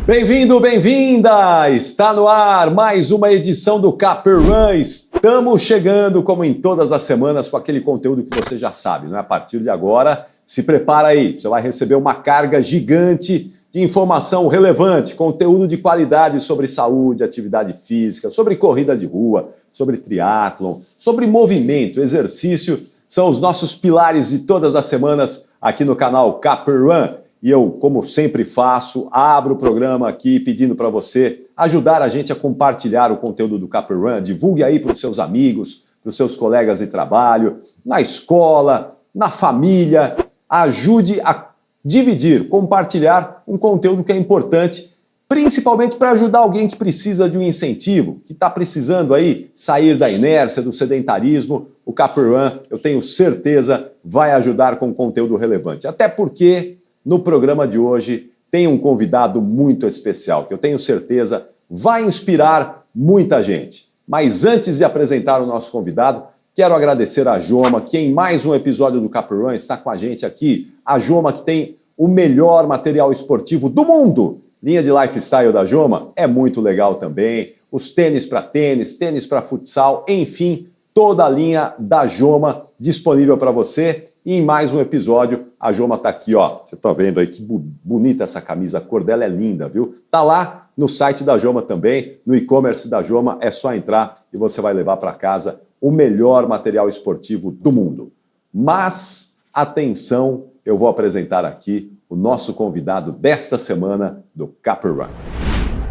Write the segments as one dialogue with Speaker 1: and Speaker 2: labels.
Speaker 1: Bem-vindo, bem-vinda! Está no ar mais uma edição do Capper Run. Estamos chegando, como em todas as semanas, com aquele conteúdo que você já sabe, né? A partir de agora, se prepara aí. Você vai receber uma carga gigante de informação relevante, conteúdo de qualidade sobre saúde, atividade física, sobre corrida de rua, sobre triatlon, sobre movimento, exercício. São os nossos pilares de todas as semanas aqui no canal Capper Run. E eu, como sempre faço, abro o programa aqui pedindo para você ajudar a gente a compartilhar o conteúdo do Capper Run. Divulgue aí para os seus amigos, para os seus colegas de trabalho, na escola, na família. Ajude a dividir, compartilhar um conteúdo que é importante, principalmente para ajudar alguém que precisa de um incentivo, que está precisando aí sair da inércia, do sedentarismo. O Capper Run, eu tenho certeza, vai ajudar com conteúdo relevante. Até porque no programa de hoje tem um convidado muito especial, que eu tenho certeza vai inspirar muita gente. Mas antes de apresentar o nosso convidado, quero agradecer a Joma, que em mais um episódio do Capper Run está com a gente aqui. A Joma, que tem o melhor material esportivo do mundo. Linha de lifestyle da Joma é muito legal também. Os tênis para futsal, enfim, toda a linha da Joma disponível para você. E em mais um episódio, a Joma está aqui, ó. Você está vendo aí que bonita essa camisa, a cor dela é linda, viu? Tá lá no site da Joma também, no e-commerce da Joma, é só entrar e você vai levar para casa o melhor material esportivo do mundo. Mas, atenção, eu vou apresentar aqui o nosso convidado desta semana do Capper Run.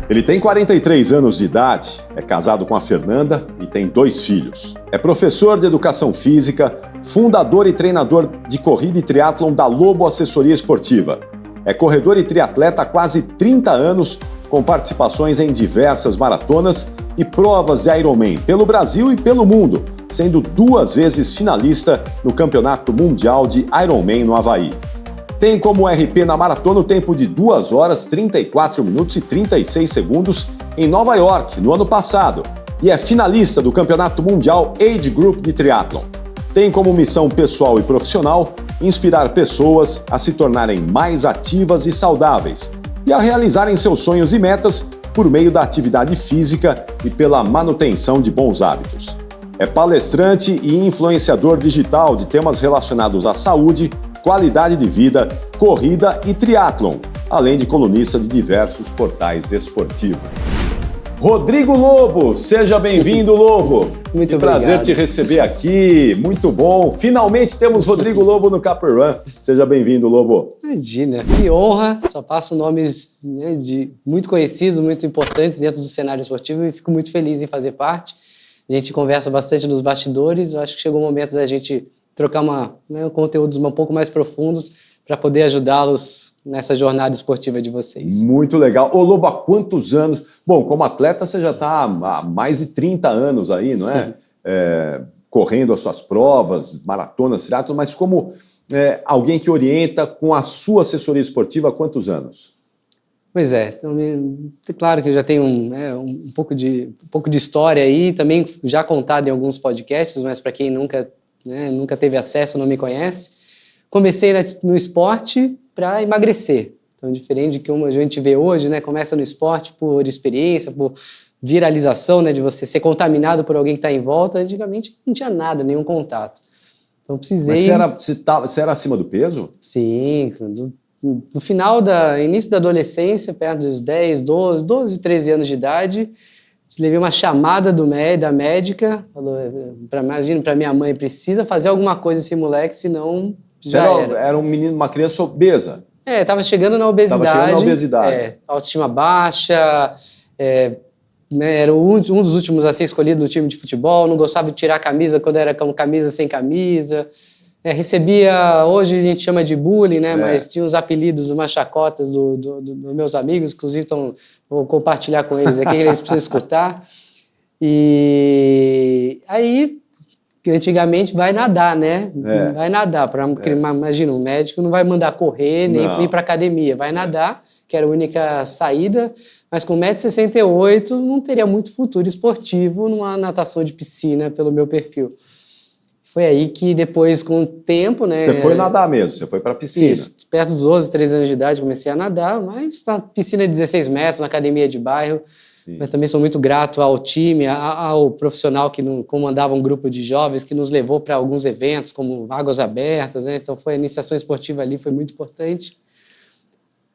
Speaker 1: Ele tem 43 anos de idade, é casado com a Fernanda e tem 2 filhos. É professor de educação física, fundador e treinador de corrida e triatlon da Lobo Assessoria Esportiva. É corredor e triatleta há quase 30 anos, com participações em diversas maratonas e provas de Ironman pelo Brasil e pelo mundo, sendo 2 vezes finalista no Campeonato Mundial de Ironman no Havaí. Tem como RP na maratona o tempo de 2 horas, 34 minutos e 36 segundos em Nova York, no ano passado, e é finalista do Campeonato Mundial Age Group de Triathlon. Tem como missão pessoal e profissional inspirar pessoas a se tornarem mais ativas e saudáveis e a realizarem seus sonhos e metas por meio da atividade física e pela manutenção de bons hábitos. É palestrante e influenciador digital de temas relacionados à saúde, qualidade de vida, corrida e triatlon, além de colunista de diversos portais esportivos. Rodrigo Lobo, seja bem-vindo, Lobo.
Speaker 2: Muito obrigado.
Speaker 1: Prazer te receber aqui, muito bom. Finalmente temos Rodrigo Lobo no Capper Run. Seja bem-vindo, Lobo.
Speaker 2: Imagina, que honra. Só passo nomes, né, de muito conhecidos, muito importantes dentro do cenário esportivo e fico muito feliz em fazer parte. A gente conversa bastante nos bastidores. Eu acho que chegou o momento da gente trocar conteúdos um pouco mais profundos para poder ajudá-los nessa jornada esportiva de vocês.
Speaker 1: Muito legal. Ô Lobo, há quantos anos? Bom, como atleta você já está há mais de 30 anos aí, não é? Correndo as suas provas, maratonas, triatlon, mas como alguém que orienta com a sua assessoria esportiva há quantos anos?
Speaker 2: Pois é, então, claro que eu já tenho um pouco de história aí, também já contado em alguns podcasts, mas para quem nunca teve acesso, não me conhece. Comecei no esporte para emagrecer. Então, diferente de que a gente vê hoje, né, começa no esporte por experiência, por viralização, né, de você ser contaminado por alguém que está em volta. Antigamente não tinha nada, nenhum contato. Então, precisei...
Speaker 1: Mas você era acima do peso?
Speaker 2: Sim, no início da adolescência, perto dos 10, 12, 13 anos de idade, levei uma chamada da médica, falou, imagina, para minha mãe, precisa fazer alguma coisa esse moleque, senão já
Speaker 1: era um menino, uma criança obesa?
Speaker 2: Estava chegando na obesidade. Autoestima baixa, era um dos últimos a ser escolhido no time de futebol, não gostava de tirar a camisa quando era com camisa sem camisa. Recebia, hoje a gente chama de bullying, né? Mas tinha os apelidos, umas chacotas dos meus amigos, inclusive vou compartilhar com eles aqui, eles precisam escutar. E aí, antigamente, vai nadar, né? Vai nadar. Imagina, um médico não vai mandar correr, nem ir para academia, vai nadar, que era a única saída, mas com 1,68 m não teria muito futuro esportivo numa natação de piscina, pelo meu perfil. foi aí que depois, com o tempo, né?
Speaker 1: Você foi nadar mesmo, você foi para a piscina.
Speaker 2: Isso, perto dos 12, 13 anos de idade comecei a nadar, mas na piscina de 16 metros, na academia de bairro.
Speaker 1: Sim.
Speaker 2: Mas também sou muito grato ao time, ao profissional que comandava um grupo de jovens que nos levou para alguns eventos, como Águas Abertas, né? Então foi a iniciação esportiva ali, foi muito importante.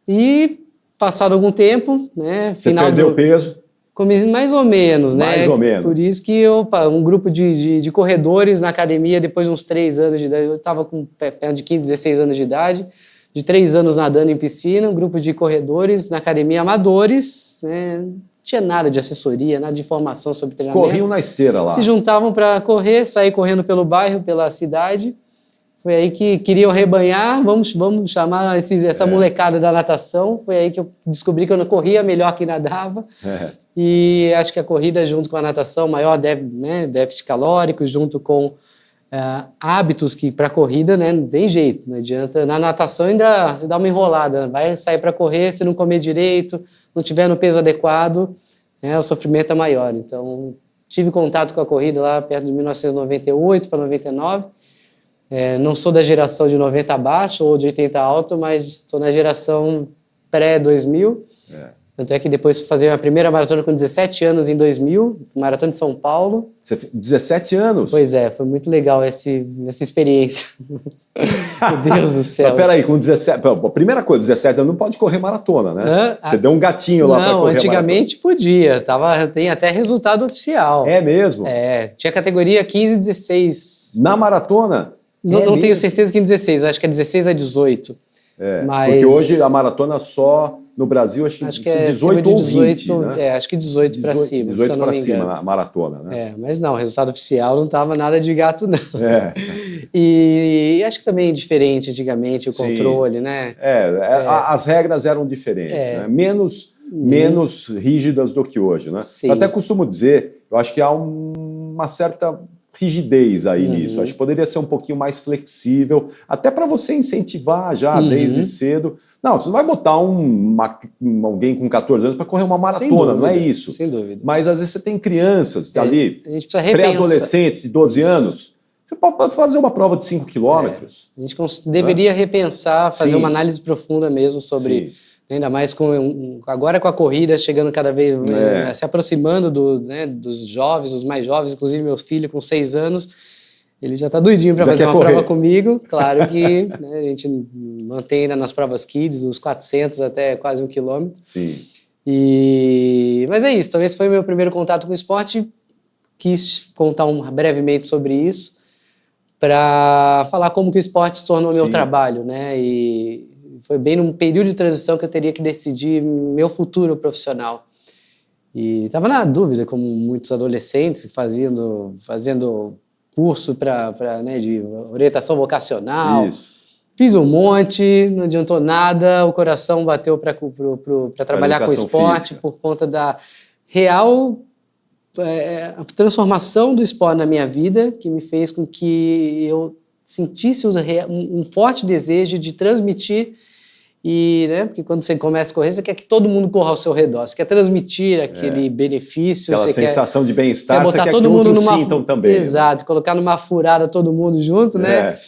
Speaker 2: E passado algum tempo, né?
Speaker 1: Você perdeu peso?
Speaker 2: Mais ou menos, né?
Speaker 1: Mais ou menos.
Speaker 2: Por isso que um grupo de corredores na academia, depois de uns 3 anos de idade, eu estava com perto de 15, 16 anos de idade, de 3 anos nadando em piscina, um grupo de corredores na academia amadores, né? Não tinha nada de assessoria, nada de informação sobre treinamento.
Speaker 1: Corriam na esteira lá.
Speaker 2: Se juntavam para correr, sair correndo pelo bairro, pela cidade. Foi aí que queriam rebanhar, vamos chamar essa molecada da natação. Foi aí que eu descobri que eu não corria melhor que nadava. E acho que a corrida, junto com a natação, maior déficit calórico, junto com hábitos que para a corrida, né, não tem jeito, não adianta. Na natação ainda você dá uma enrolada, vai sair para correr, se não comer direito, não tiver no peso adequado, o sofrimento é maior. Então, tive contato com a corrida lá perto de 1998 para 99. Não sou da geração de 90 abaixo ou de 80 alto, mas estou na geração pré-2000. Tanto é que depois fui fazer a primeira maratona com 17 anos em 2000, Maratona de São Paulo.
Speaker 1: Você 17 anos?
Speaker 2: Pois é, foi muito legal essa experiência. Meu Deus do céu.
Speaker 1: Mas peraí, com 17... A primeira coisa, 17 anos não pode correr maratona, né? Você deu um gatinho lá para correr maratona.
Speaker 2: Não, antigamente podia. Tem até resultado oficial.
Speaker 1: É mesmo?
Speaker 2: Tinha categoria 15 e 16.
Speaker 1: Na maratona?
Speaker 2: Não tenho certeza que em 16, eu acho que é 16 a 18. Mas...
Speaker 1: Porque hoje a maratona só no Brasil, acho que é 18 ou 20, né?
Speaker 2: Acho que 18 para cima.
Speaker 1: 18 para cima, a maratona, né?
Speaker 2: Mas não, o resultado oficial não estava nada de gato, não. E acho que também é diferente antigamente o controle, né?
Speaker 1: As regras eram diferentes, né? Menos rígidas do que hoje, né?
Speaker 2: Sim.
Speaker 1: Eu até costumo dizer, eu acho que há uma certa rigidez aí nisso. Acho que poderia ser um pouquinho mais flexível, até para você incentivar já desde cedo. Não, você não vai botar alguém com 14 anos para correr uma maratona, não é isso.
Speaker 2: Sem dúvida.
Speaker 1: Mas às vezes você tem crianças ali,
Speaker 2: a gente precisa repensar.
Speaker 1: Pré-adolescentes de 12 anos, você pode fazer uma prova de 5 quilômetros.
Speaker 2: A gente deveria repensar, fazer uma análise profunda mesmo sobre... Ainda mais agora com a corrida chegando cada vez, se aproximando dos jovens, os mais jovens, inclusive meu filho com 6 anos, ele já está doidinho para fazer uma prova comigo. Claro que a gente mantém ainda nas provas kids, uns 400 até quase 1 quilômetro.
Speaker 1: Sim.
Speaker 2: Mas é isso, então esse foi o meu primeiro contato com o esporte. Quis contar brevemente sobre isso para falar como que o esporte se tornou meu trabalho, né? E foi bem num período de transição que eu teria que decidir meu futuro profissional. E estava na dúvida, como muitos adolescentes fazendo curso de orientação vocacional.
Speaker 1: Isso.
Speaker 2: Fiz um monte, não adiantou nada, o coração bateu para trabalhar com esporte física. Por conta da real transformação do esporte na minha vida, que me fez com que eu sentisse um forte desejo de transmitir. Porque quando você começa a correr, você quer que todo mundo corra ao seu redor, você quer transmitir aquele benefício.
Speaker 1: Aquela sensação de bem-estar, você quer
Speaker 2: todo
Speaker 1: que
Speaker 2: mundo
Speaker 1: outros sintam também.
Speaker 2: Exato, colocar numa furada todo mundo junto, né?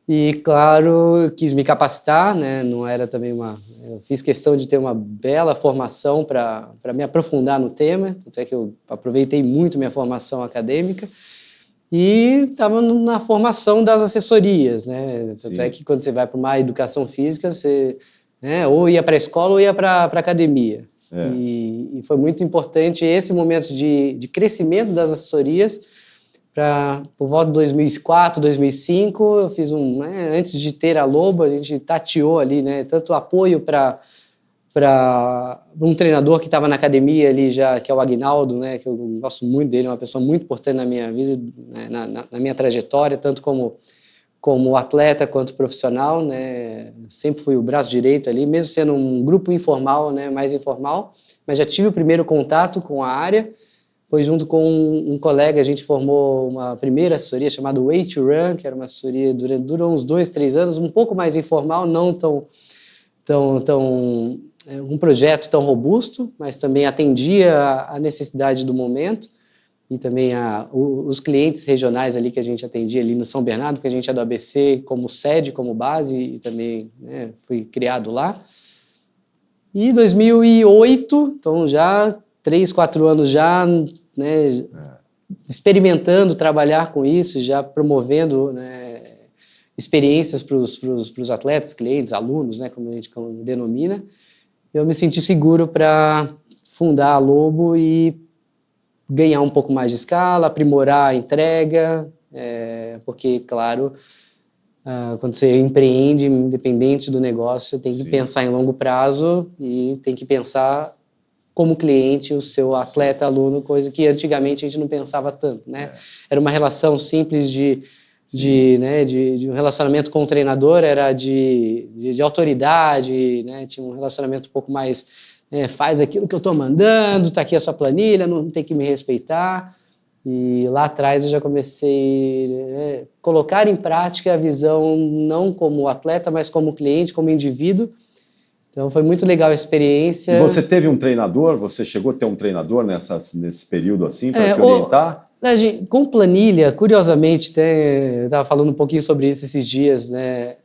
Speaker 2: E, claro, quis me capacitar, né? Não era também eu fiz questão de ter uma bela formação para me aprofundar no tema, tanto é que eu aproveitei muito minha formação acadêmica. E estava na formação das assessorias, né? Tanto é que quando você vai para uma educação física, você ou ia para a escola ou ia para a academia. E foi muito importante esse momento de crescimento das assessorias. Por volta de 2004, 2005, eu fiz antes de ter a Lobo, a gente tateou ali, né? Tanto apoio para um treinador que estava na academia ali já, que é o Aguinaldo, né? Que eu gosto muito dele, é uma pessoa muito importante na minha vida, né? na minha trajetória, tanto como atleta quanto profissional, né? Sempre fui o braço direito ali, mesmo sendo um grupo informal, né? Mais informal, mas já tive o primeiro contato com a área. Pois junto com um colega a gente formou uma primeira assessoria chamada Way to Run, que era uma assessoria durou uns 2, 3 anos, um pouco mais informal, não tão um projeto tão robusto, mas também atendia a necessidade do momento. e também os clientes regionais ali que a gente atendia ali no São Bernardo, porque a gente é do ABC como sede, como base, e também, né, fui criado lá. E 2008, então já 3, 4 anos já, né, experimentando trabalhar com isso, já promovendo, né, experiências para os atletas, clientes, alunos, né, como a gente denomina. Eu me senti seguro para fundar a Lobo e ganhar um pouco mais de escala, aprimorar a entrega, porque, claro, quando você empreende, independente do negócio, você tem que pensar em longo prazo e tem que pensar como cliente o seu atleta, aluno, coisa que antigamente a gente não pensava tanto, né? Era uma relação simples de um relacionamento com o treinador, era de autoridade, né? Tinha um relacionamento um pouco mais... faz aquilo que eu estou mandando, está aqui a sua planilha, não tem que me respeitar. E lá atrás eu já comecei a colocar em prática a visão não como atleta, mas como cliente, como indivíduo. Então foi muito legal a experiência.
Speaker 1: E você teve um treinador? Você chegou a ter um treinador nesse período assim para te orientar?
Speaker 2: Com planilha, curiosamente, eu estava falando um pouquinho sobre isso esses dias, né?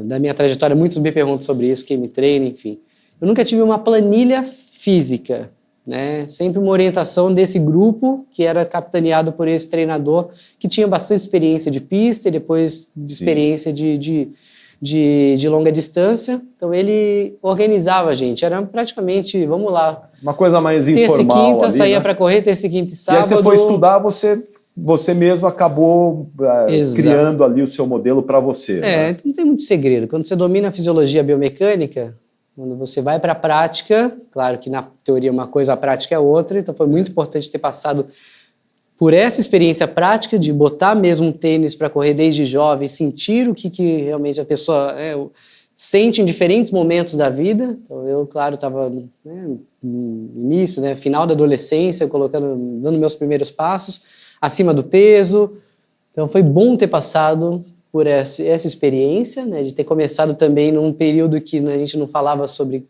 Speaker 2: Da minha trajetória, muitos me perguntam sobre isso, quem me treina, enfim. Eu nunca tive uma planilha física, né? Sempre uma orientação desse grupo que era capitaneado por esse treinador que tinha bastante experiência de pista e depois de experiência de longa distância. Então ele organizava a gente, era praticamente, vamos lá.
Speaker 1: Uma coisa mais informal.
Speaker 2: Terça e quinta,
Speaker 1: ali,
Speaker 2: saía,
Speaker 1: né?
Speaker 2: para correr, terça, quinta e sábado.
Speaker 1: E aí você foi estudar, você mesmo acabou criando ali o seu modelo para você. Né?
Speaker 2: Então não tem muito segredo. Quando você domina a fisiologia biomecânica, quando você vai para a prática, claro que na teoria uma coisa, a prática é outra, então foi muito importante ter passado por essa experiência prática de botar mesmo um tênis para correr desde jovem, sentir o que realmente a pessoa sente em diferentes momentos da vida. Então eu, claro, estava no início, né, final da adolescência, dando meus primeiros passos, acima do peso. Então foi bom ter passado por essa experiência, né, de ter começado também num período que a gente não falava sobre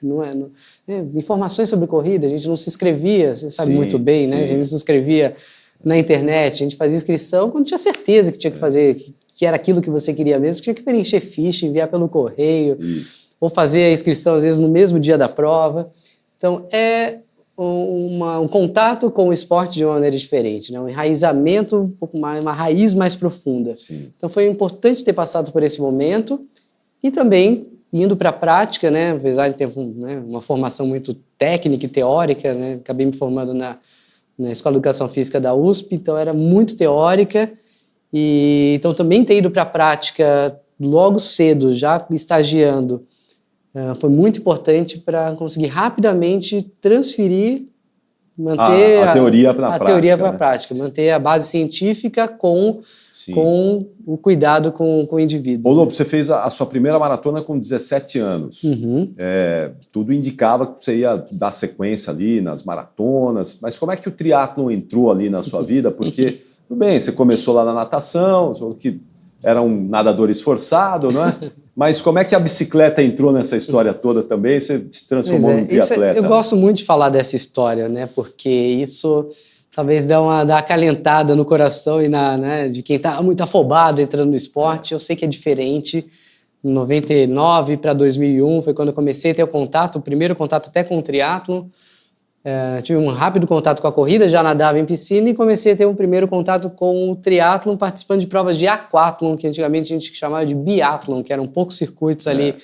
Speaker 2: informações sobre corrida, a gente não se inscrevia, você sabe muito bem, né? A gente não se inscrevia na internet, a gente fazia inscrição quando tinha certeza que tinha que fazer, que era aquilo que você queria mesmo, que tinha que preencher ficha, enviar pelo correio, ou fazer a inscrição às vezes no mesmo dia da prova. Então um contato com o esporte de uma maneira diferente, né? Um enraizamento um pouco mais, uma raiz mais profunda.
Speaker 1: Sim.
Speaker 2: Então foi importante ter passado por esse momento e também indo para a prática, né? Apesar de ter uma formação muito técnica e teórica, né? Acabei me formando na Escola de Educação Física da USP, então era muito teórica, e então também ter ido para a prática logo cedo, já estagiando, foi muito importante para conseguir rapidamente transferir, manter
Speaker 1: a teoria para a prática.
Speaker 2: Teoria para a prática, manter a base científica com o cuidado com o indivíduo.
Speaker 1: Ô Lobo, você fez a sua primeira maratona com 17 anos.
Speaker 2: Uhum.
Speaker 1: Tudo indicava que você ia dar sequência ali nas maratonas, mas como é que o triatlon entrou ali na sua vida? Porque, tudo bem, você começou lá na natação, você falou que era um nadador esforçado, não é? Mas como é que a bicicleta entrou nessa história toda também? Você se transformou num triatleta?
Speaker 2: Eu gosto muito de falar dessa história, né? Porque isso talvez dá uma acalentada no coração e de quem está muito afobado entrando no esporte. Eu sei que é diferente. Em 99 para 2001 foi quando eu comecei a ter o primeiro contato até com o triatlon. Tive um rápido contato com a corrida, já nadava em piscina e comecei a ter um primeiro contato com o triatlon participando de provas de aquatlon, que antigamente a gente chamava de biatlon, que eram poucos circuitos ali,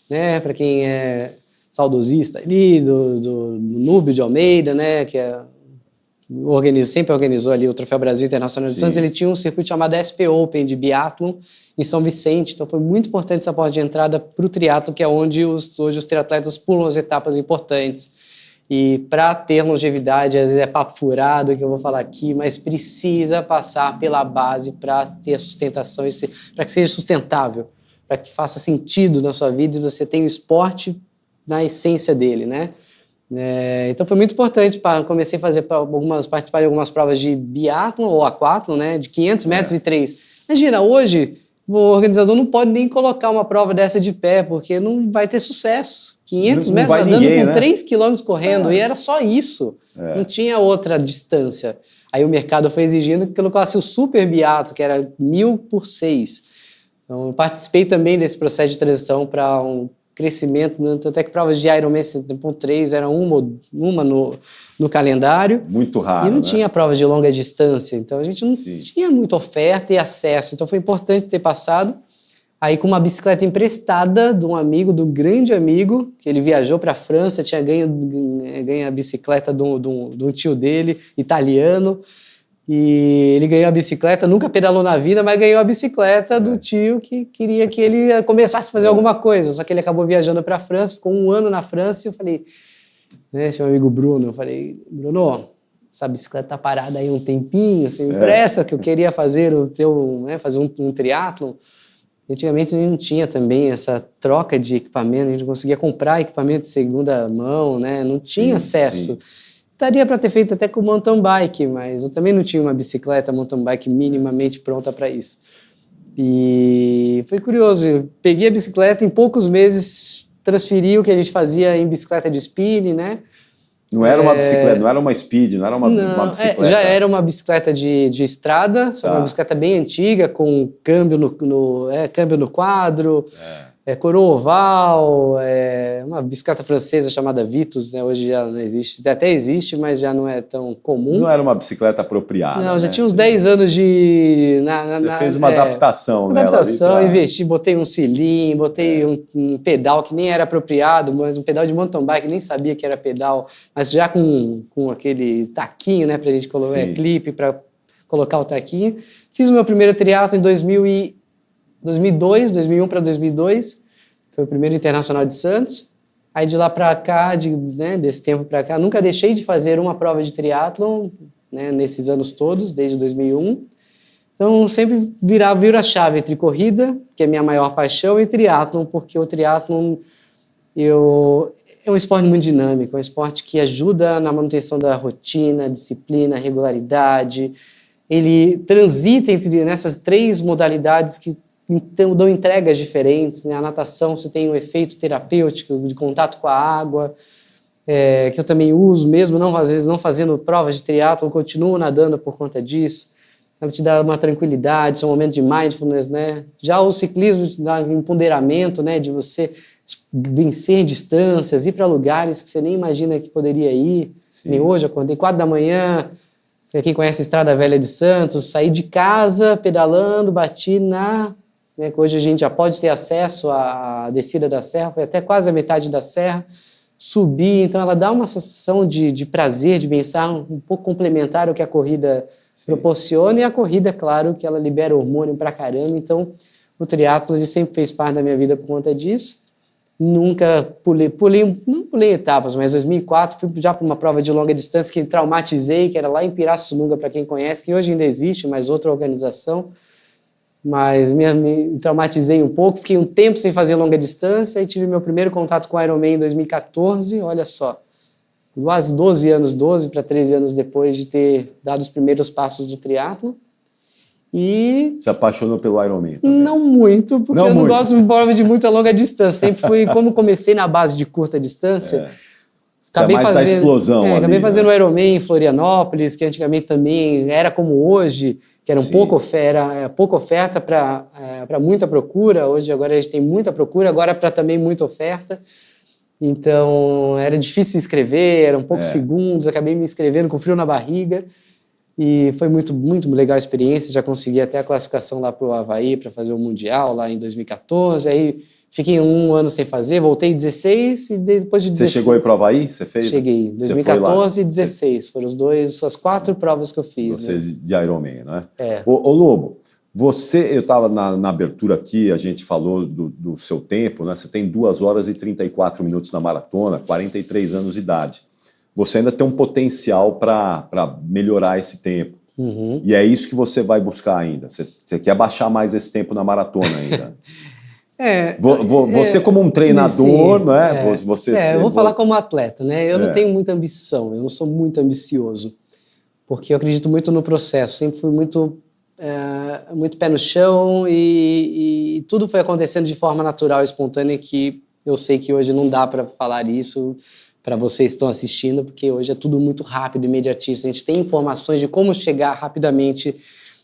Speaker 2: né, para quem é saudosista ali, do Núbio de Almeida, né, que sempre organizou ali o Troféu Brasil Internacional de Santos. Ele tinha um circuito chamado SP Open de biatlon em São Vicente, então foi muito importante essa porta de entrada para o triatlon, que é onde hoje os triatletas pulam as etapas importantes. E para ter longevidade, às vezes é papo furado que eu vou falar aqui, mas precisa passar pela base para ter a sustentação, para que seja sustentável, para que faça sentido na sua vida e você tenha o esporte na essência dele, né? Então foi muito importante, comecei a participar de algumas provas de biatlon ou aquatlon, né? De 500 metros e 3. Imagina, hoje o organizador não pode nem colocar uma prova dessa de pé, porque não vai ter sucesso. 500 metros nadando com 3 quilômetros correndo, e era só isso. Não tinha outra distância. Aí o mercado foi exigindo que eu colocasse o super biatlo, que era 1000 por 6. Então eu participei também desse processo de transição para um crescimento, até que provas de Ironman 70.3 era uma no calendário.
Speaker 1: Muito raro,
Speaker 2: e não
Speaker 1: né?
Speaker 2: tinha provas de longa distância, então a gente não tinha muita oferta e acesso. Então foi importante ter passado. Aí com uma bicicleta emprestada de um amigo, do grande amigo, que ele viajou para a França, tinha ganho a bicicleta de um tio dele, italiano, e ele ganhou a bicicleta, nunca pedalou na vida, mas ganhou a bicicleta do tio que queria que ele começasse a fazer alguma coisa, só que ele acabou viajando para a França, ficou 1 ano na França, e eu falei, né, esse meu amigo Bruno, eu falei, Bruno, essa bicicleta tá parada aí um tempinho, você me empresta, que eu queria fazer fazer um triatlon. Antigamente a gente não tinha também essa troca de equipamento, a gente não conseguia comprar equipamento de segunda mão, né? Não tinha acesso. Sim. Daria para ter feito até com mountain bike, mas eu também não tinha uma bicicleta mountain bike minimamente pronta para isso. E foi curioso, eu peguei a bicicleta, em poucos meses transferi o que a gente fazia em bicicleta de spinning, né?
Speaker 1: Não era uma bicicleta, não era uma speed, não era uma bicicleta.
Speaker 2: Já era uma bicicleta de estrada, só uma bicicleta bem antiga, com câmbio no quadro, coroa oval, uma bicicleta francesa chamada Vitus, né? Hoje já não existe, até existe, mas já não é tão comum.
Speaker 1: Não era uma bicicleta apropriada.
Speaker 2: Não, já
Speaker 1: né?
Speaker 2: tinha uns 10 anos de...
Speaker 1: Você fez uma adaptação, né?
Speaker 2: Adaptação, investi, botei um cilindro, botei um pedal que nem era apropriado, mas um pedal de mountain bike, nem sabia que era pedal, mas já com aquele taquinho, né, pra gente colocar clipe para colocar o taquinho. Fiz o meu primeiro triatlo em 2001 para 2002, foi o primeiro internacional de Santos. Aí de lá para cá, desse tempo para cá, nunca deixei de fazer uma prova de triatlon, né, nesses anos todos, desde 2001. Então sempre viro a chave entre corrida, que é a minha maior paixão, e triatlon, porque o triatlon é um esporte muito dinâmico, é um esporte que ajuda na manutenção da rotina, disciplina, regularidade. Ele transita nessas 3 modalidades que então dão entregas diferentes, né? A natação você tem um efeito terapêutico de contato com a água, que eu também uso mesmo, às vezes não fazendo provas de triatlon, continuo nadando por conta disso. Ela te dá uma tranquilidade, é um momento de mindfulness, né? Já o ciclismo te dá um empoderamento, né? De você vencer distâncias, ir para lugares que você nem imagina que poderia ir. Nem hoje, eu acordei 4 da manhã, para quem conhece a Estrada Velha de Santos, saí de casa pedalando, bati né, que hoje a gente já pode ter acesso à descida da serra, foi até quase a metade da serra, subi, então ela dá uma sensação de prazer, de bem-estar um pouco complementar ao que a corrida proporciona, e a corrida, claro, que ela libera hormônio pra caramba, então o triatlo ele sempre fez parte da minha vida por conta disso. Nunca não pulei etapas, mas em 2004 fui já para uma prova de longa distância que traumatizei, que era lá em Pirassununga, para quem conhece, que hoje ainda existe, mas outra organização. Mas me traumatizei um pouco, fiquei um tempo sem fazer longa distância e tive meu primeiro contato com o Ironman em 2014, olha só, quase 12 para 13 anos depois de ter dado os primeiros passos do triatlo. E
Speaker 1: se apaixonou pelo Ironman também?
Speaker 2: Não muito, porque eu não gosto de prova de muita longa distância, sempre fui, como comecei na base de curta distância,
Speaker 1: acabei fazendo da explosão ali,
Speaker 2: acabei fazendo o Ironman em Florianópolis, que antigamente também era como hoje, que era pouca oferta para muita procura. Hoje, agora a gente tem muita procura, agora para também muita oferta. Então, era difícil se inscrever, eram poucos segundos, acabei me inscrevendo com frio na barriga. E foi muito, muito legal a experiência. Já consegui até a classificação lá para o Havaí, para fazer o Mundial lá em 2014. Aí fiquei 1 ano sem fazer, voltei em 16 e depois de 16...
Speaker 1: Você chegou aí para o Havaí? Você fez?
Speaker 2: Cheguei, 2014 e 16. Foram as 4 provas que eu fiz.
Speaker 1: Vocês, né? De Ironman, né?
Speaker 2: Ô
Speaker 1: Lobo, eu estava na abertura aqui, a gente falou do seu tempo, né? Você tem 2 horas e 34 minutos na maratona, 43 anos de idade. Você ainda tem um potencial para melhorar esse tempo.
Speaker 2: Uhum.
Speaker 1: E é isso que você vai buscar ainda. Você quer baixar mais esse tempo na maratona ainda. Você como um treinador, né?
Speaker 2: Eu vou falar como atleta, né? Eu não tenho muita ambição, eu não sou muito ambicioso, porque eu acredito muito no processo, sempre fui muito pé no chão e tudo foi acontecendo de forma natural e espontânea, que eu sei que hoje não dá para falar isso, para vocês que estão assistindo, porque hoje é tudo muito rápido, imediatista. A gente tem informações de como chegar rapidamente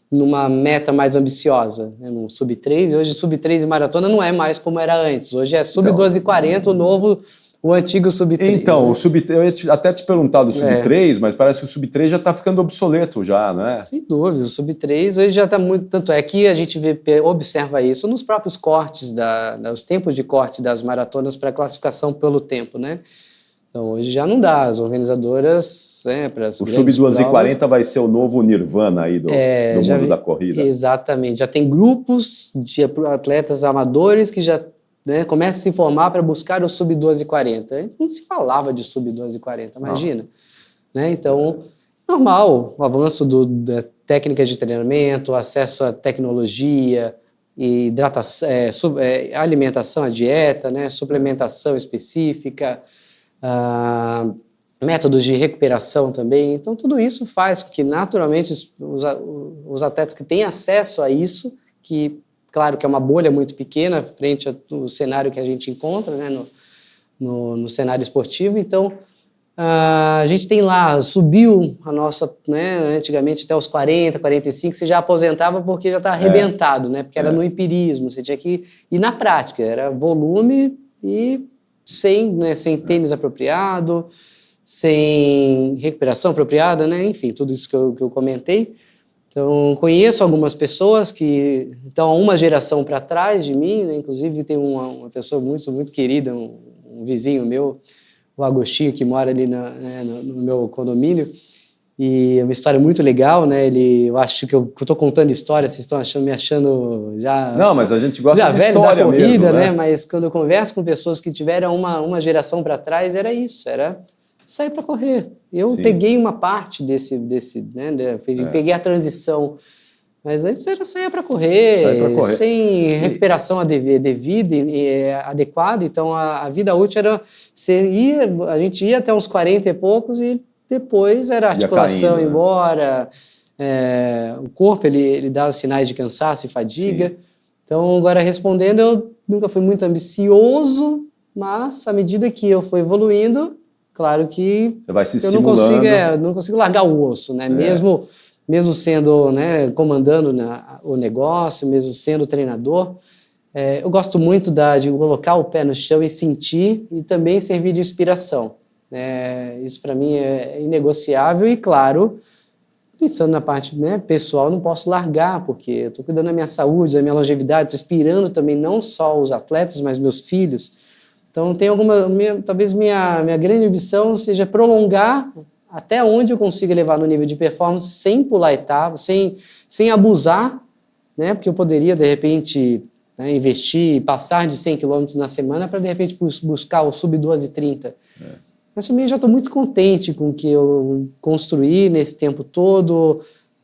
Speaker 2: numa meta mais ambiciosa, né? No sub-3, e hoje sub-3 e maratona não é mais como era antes. Hoje é sub-12:40, o antigo sub-3.
Speaker 1: Então,
Speaker 2: né?
Speaker 1: eu ia até te perguntar do sub-3, mas parece que o sub-3 já está ficando obsoleto já, né?
Speaker 2: Sem dúvida, o sub-3 hoje já está muito... Tanto é que a gente observa isso nos próprios cortes, os tempos de corte das maratonas para classificação pelo tempo, né? Então, hoje já não dá. As organizadoras...
Speaker 1: O sub-12:40 vai ser o novo Nirvana aí do mundo da corrida.
Speaker 2: Exatamente. Já tem grupos de atletas amadores que já começam a se formar para buscar o sub-12:40. Antes não se falava de sub-12:40, imagina. Né? Então, normal. O avanço da técnica de treinamento, acesso à tecnologia, hidratação, alimentação, a dieta, né? Suplementação específica, métodos de recuperação também. Então, tudo isso faz com que, naturalmente, os atletas que têm acesso a isso, que, claro, que é uma bolha muito pequena frente ao cenário que a gente encontra, né, no cenário esportivo. Então, a gente tem lá, subiu a nossa, né, antigamente até os 40, 45, você já aposentava porque já está arrebentado, né, porque era no empirismo, você tinha que ir na prática, era volume e sem tênis apropriado, sem recuperação apropriada, né? Enfim, tudo isso que eu comentei. Então, conheço algumas pessoas que estão há uma geração para trás de mim, né? Inclusive tem uma pessoa muito, muito querida, um vizinho meu, o Agostinho, que mora ali no meu condomínio, e é uma história muito legal, né? Eu acho que eu estou contando história, vocês estão me achando já...
Speaker 1: Não, mas a gente gosta de
Speaker 2: velho
Speaker 1: história
Speaker 2: da corrida,
Speaker 1: mesmo, né?
Speaker 2: Mas quando eu converso com pessoas que tiveram uma geração para trás, era isso, era sair para correr. Eu peguei uma parte desse peguei a transição, mas antes era sair para correr, sem recuperação devida e adequada. Então a vida útil era a gente ia até uns 40 e poucos e depois era a articulação
Speaker 1: caindo,
Speaker 2: embora, o corpo ele dá sinais de cansaço e fadiga. Sim. Então, agora respondendo, eu nunca fui muito ambicioso, mas à medida que eu fui evoluindo, claro que
Speaker 1: você vai se
Speaker 2: eu não consigo largar o osso, né? Mesmo sendo, né, comandando o negócio, mesmo sendo treinador, eu gosto muito de colocar o pé no chão e sentir e também servir de inspiração. Isso para mim é inegociável e, claro, pensando na parte, né, pessoal, não posso largar, porque eu estou cuidando da minha saúde, da minha longevidade, estou inspirando também não só os atletas, mas meus filhos. Então, tem talvez minha grande ambição seja prolongar até onde eu consiga levar no nível de performance sem pular etapas, sem abusar, né, porque eu poderia, de repente, investir, passar de 100 km na semana para, de repente, buscar o sub-12:30. Mas, para mim, eu já estou muito contente com o que eu construí nesse tempo todo,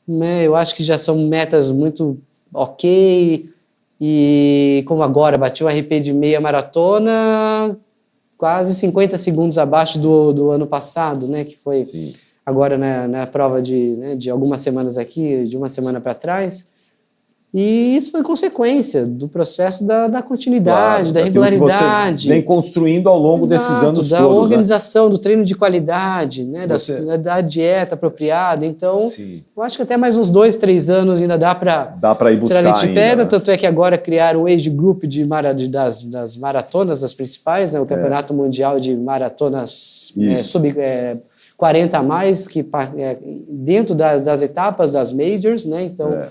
Speaker 2: né? Eu acho que já são metas muito ok, e como agora, bati o RP de meia maratona quase 50 segundos abaixo do ano passado, né? Que foi agora na prova de algumas semanas aqui, de uma semana para trás. E isso foi consequência do processo da continuidade, da regularidade.
Speaker 1: Que você vem construindo ao longo desses anos
Speaker 2: da
Speaker 1: todos.
Speaker 2: Da organização, do treino de qualidade, né? Da dieta apropriada. Então, eu acho que até mais uns 2, 3 anos ainda dá para
Speaker 1: ir buscar
Speaker 2: tirar leite de pedra.
Speaker 1: Né?
Speaker 2: Tanto é que agora criaram o age group das maratonas, das principais, né? O Campeonato Mundial de Maratonas sub 40 a mais, que dentro das etapas das majors, né? Então...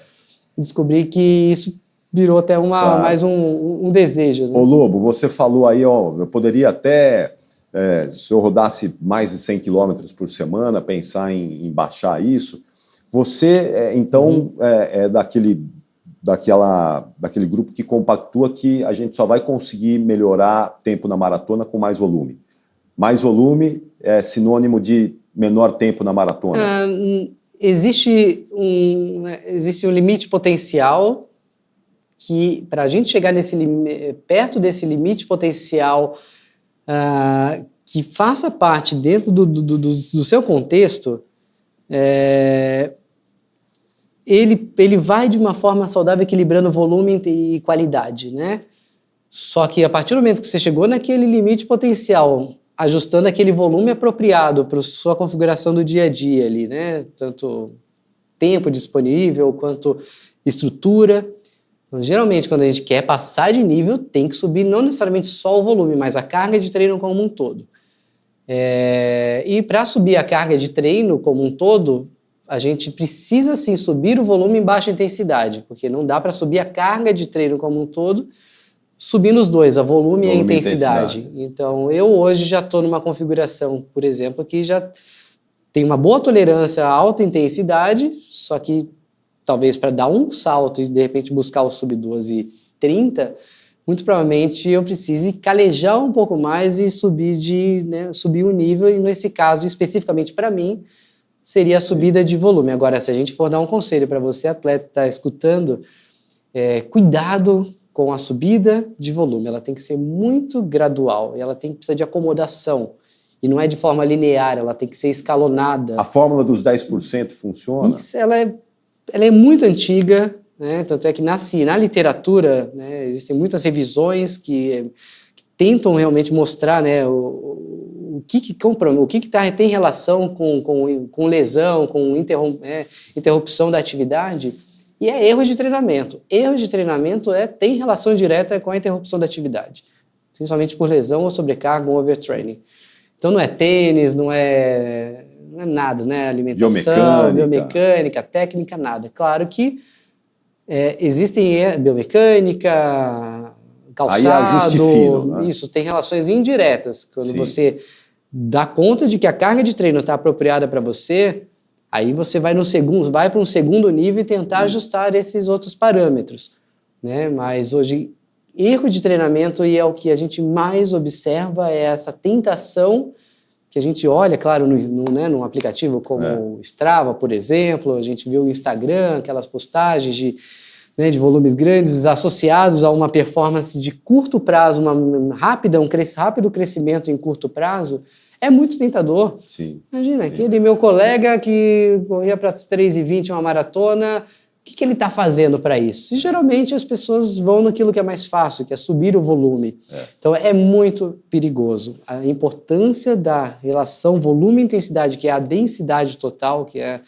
Speaker 2: descobri que isso virou até mais um desejo. Né?
Speaker 1: Ô Lobo, você falou aí, eu poderia até, se eu rodasse mais de 100 km por semana, pensar em baixar isso. Você, então, é daquele grupo que compactua que a gente só vai conseguir melhorar tempo na maratona com mais volume. Mais volume é sinônimo de menor tempo na maratona.
Speaker 2: Existe um limite potencial que, para a gente chegar perto desse limite potencial que faça parte dentro do seu contexto, ele vai de uma forma saudável equilibrando volume e qualidade, né? Só que a partir do momento que você chegou naquele limite potencial ajustando aquele volume apropriado para a sua configuração do dia a dia ali, né? Tanto tempo disponível quanto estrutura. Então, geralmente, quando a gente quer passar de nível, tem que subir não necessariamente só o volume, mas a carga de treino como um todo. E para subir a carga de treino como um todo, a gente precisa sim subir o volume em baixa intensidade, porque não dá para subir a carga de treino como um todo subindo os dois, a volume e a intensidade. Então, eu hoje já estou numa configuração, por exemplo, que já tem uma boa tolerância à alta intensidade, só que talvez para dar um salto e de repente buscar o sub 12:30, muito provavelmente eu precise calejar um pouco mais e subir o nível, e nesse caso, especificamente para mim, seria a subida de volume. Agora, se a gente for dar um conselho para você, atleta que está escutando, cuidado com a subida de volume. Ela tem que ser muito gradual, e ela precisar de acomodação. E não é de forma linear, ela tem que ser escalonada.
Speaker 1: A fórmula dos 10% funciona?
Speaker 2: Isso, ela é muito antiga, né? Tanto é que na literatura, né, existem muitas revisões que tentam realmente mostrar, né, o que tem relação com lesão, com interrupção da atividade, e é erro de treinamento. Erro de treinamento tem relação direta com a interrupção da atividade, principalmente por lesão ou sobrecarga ou overtraining. Então não é tênis, não é nada, né? Alimentação, biomecânica, técnica, nada. Claro que existem biomecânica, calçado,
Speaker 1: né?
Speaker 2: Isso, tem relações indiretas. Quando você dá conta de que a carga de treino está apropriada para você, aí você vai para um segundo nível e tentar ajustar esses outros parâmetros, né? Mas hoje, erro de treinamento, e é o que a gente mais observa, é essa tentação que a gente olha, claro, num aplicativo como o Strava, por exemplo, a gente vê o Instagram, aquelas postagens de volumes grandes associados a uma performance de curto prazo, um rápido crescimento em curto prazo, é muito tentador.
Speaker 1: Sim.
Speaker 2: Imagina, aquele meu colega que corria para as 3:20 uma maratona, o que ele está fazendo para isso? E geralmente as pessoas vão naquilo que é mais fácil, que é subir o volume. Então é muito perigoso. A importância da relação volume-intensidade, que é a densidade total, que é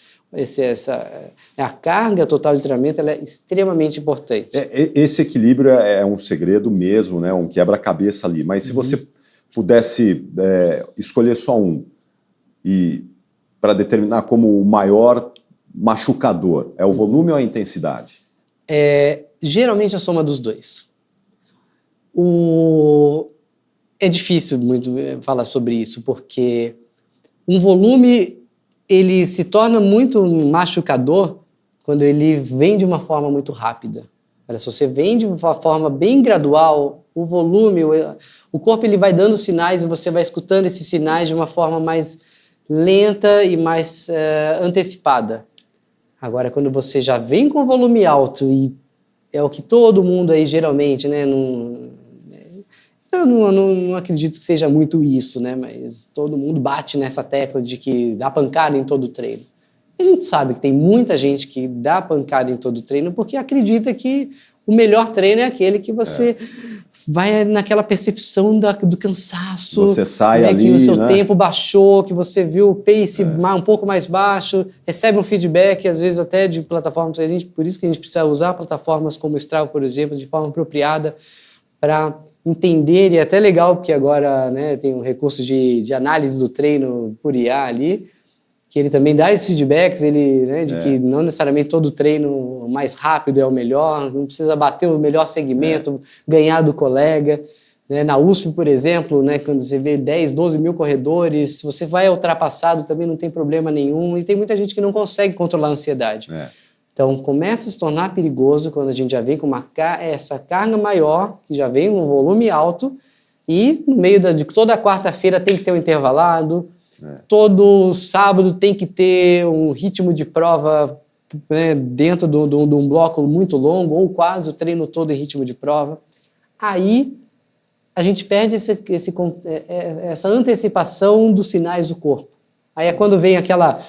Speaker 2: a carga total de treinamento, ela é extremamente importante.
Speaker 1: Esse equilíbrio é um segredo mesmo, né? Um quebra-cabeça ali. Mas se você pudesse escolher só um, e para determinar como o maior machucador, é o volume ou a intensidade?
Speaker 2: Geralmente a soma dos dois. É difícil muito falar sobre isso, porque um volume ele se torna muito machucador quando ele vem de uma forma muito rápida. Se você vem de uma forma bem gradual, o volume, o corpo ele vai dando sinais e você vai escutando esses sinais de uma forma mais lenta e mais antecipada. Agora, quando você já vem com volume alto, e é o que todo mundo aí geralmente, né, eu não acredito que seja muito isso, né, mas todo mundo bate nessa tecla de que dá pancada em todo treino. A gente sabe que tem muita gente que dá pancada em todo treino porque acredita que o melhor treino é aquele que você vai naquela percepção do cansaço.
Speaker 1: Você sai ali,
Speaker 2: que o seu tempo baixou, que você viu o pace um pouco mais baixo, recebe um feedback, às vezes até de plataformas. Por isso que a gente precisa usar plataformas como o Strava, por exemplo, de forma apropriada para entender, e é até legal porque agora, né, tem um recurso de análise do treino por IA ali, que ele também dá esses feedbacks, que não necessariamente todo treino mais rápido é o melhor, não precisa bater o melhor segmento, ganhar do colega. Né? Na USP, por exemplo, né, quando você vê 10, 12 mil corredores, se você vai ultrapassado também não tem problema nenhum, e tem muita gente que não consegue controlar a ansiedade. Então, começa a se tornar perigoso quando a gente já vem com essa carga maior, que já vem um volume alto, e no meio de toda quarta-feira tem que ter um intervalado, todo sábado tem que ter um ritmo de prova, né, dentro de um bloco muito longo, ou quase o treino todo em ritmo de prova. Aí a gente perde essa antecipação dos sinais do corpo. Aí é quando vem aquela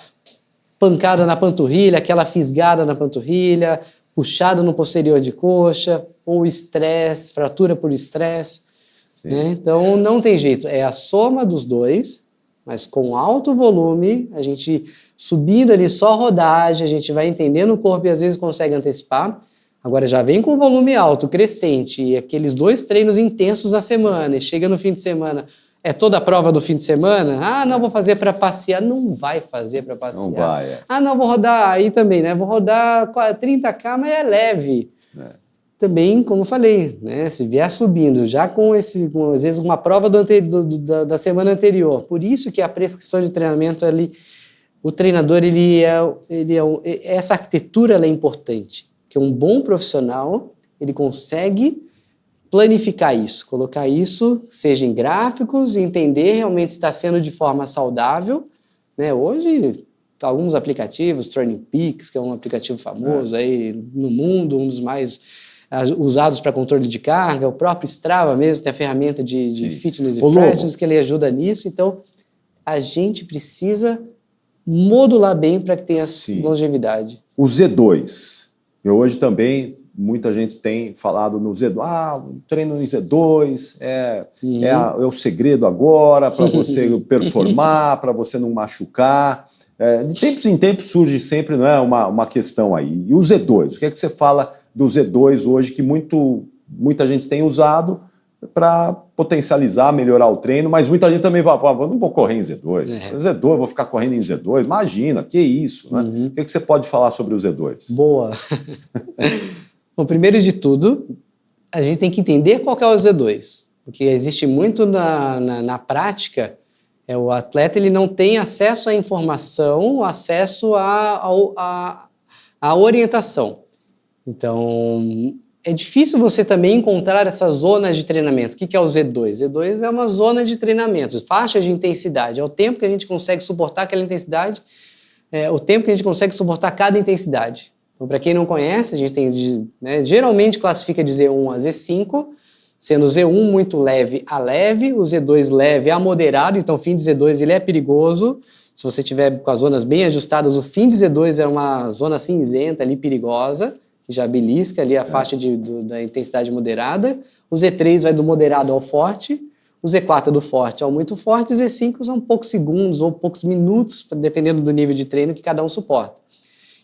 Speaker 2: pancada na panturrilha, aquela fisgada na panturrilha, puxada no posterior de coxa, ou estresse, fratura por estresse. né? Então, não tem jeito. É a soma dos dois, mas com alto volume, a gente subindo ali só rodagem, a gente vai entendendo o corpo e às vezes consegue antecipar. Agora já vem com volume alto, crescente, e aqueles 2 treinos intensos na semana, e chega no fim de semana, é toda a prova do fim de semana? Ah, não, vou fazer para passear. Não vai fazer para passear.
Speaker 1: Não vai,
Speaker 2: Ah, não, vou rodar aí também, né? Vou rodar 30K, mas é leve. Também, como eu falei, né? Se vier subindo, já às vezes uma prova da semana anterior. Por isso que a prescrição de treinamento ali, o treinador, essa arquitetura ela é importante. Que um bom profissional, ele consegue planificar isso, colocar isso, seja em gráficos, entender realmente se está sendo de forma saudável, né? Hoje, alguns aplicativos, Training Peaks, que é um aplicativo famoso aí no mundo, um dos mais usados para controle de carga, o próprio Strava mesmo tem a ferramenta de fitness e freshness, que ele ajuda nisso. Então, a gente precisa modular bem para que tenha longevidade.
Speaker 1: O Z2. Eu hoje também, muita gente tem falado no Z2, o treino no Z2 é o segredo agora para você performar, para você não machucar. De tempos em tempos surge sempre, não é, uma questão aí. E o Z2, o que é que você fala do Z2 hoje que muita gente tem usado para potencializar, melhorar o treino, mas muita gente também vai, eu não vou correr em Z2. Z2, eu vou ficar correndo em Z2, imagina, que isso, né? O que você pode falar sobre o Z2?
Speaker 2: Boa! Bom, primeiro de tudo, a gente tem que entender qual que é o Z2, porque existe muito na prática, o atleta ele não tem acesso à informação, acesso à orientação. Então, é difícil você também encontrar essas zonas de treinamento. O que é o Z2? Z2 é uma zona de treinamento, faixa de intensidade. É o tempo que a gente consegue suportar aquela intensidade, o tempo que a gente consegue suportar cada intensidade. Então, para quem não conhece, a gente tem, né, geralmente classifica de Z1 a Z5, sendo o Z1 muito leve a leve, o Z2 leve a moderado, então o fim de Z2 ele é perigoso. Se você tiver com as zonas bem ajustadas, o fim de Z2 é uma zona cinzenta ali, perigosa, que já belisca ali a faixa da intensidade moderada. O Z3 vai do moderado ao forte, o Z4 é do forte ao muito forte, e o Z5 são poucos segundos ou poucos minutos, dependendo do nível de treino que cada um suporta.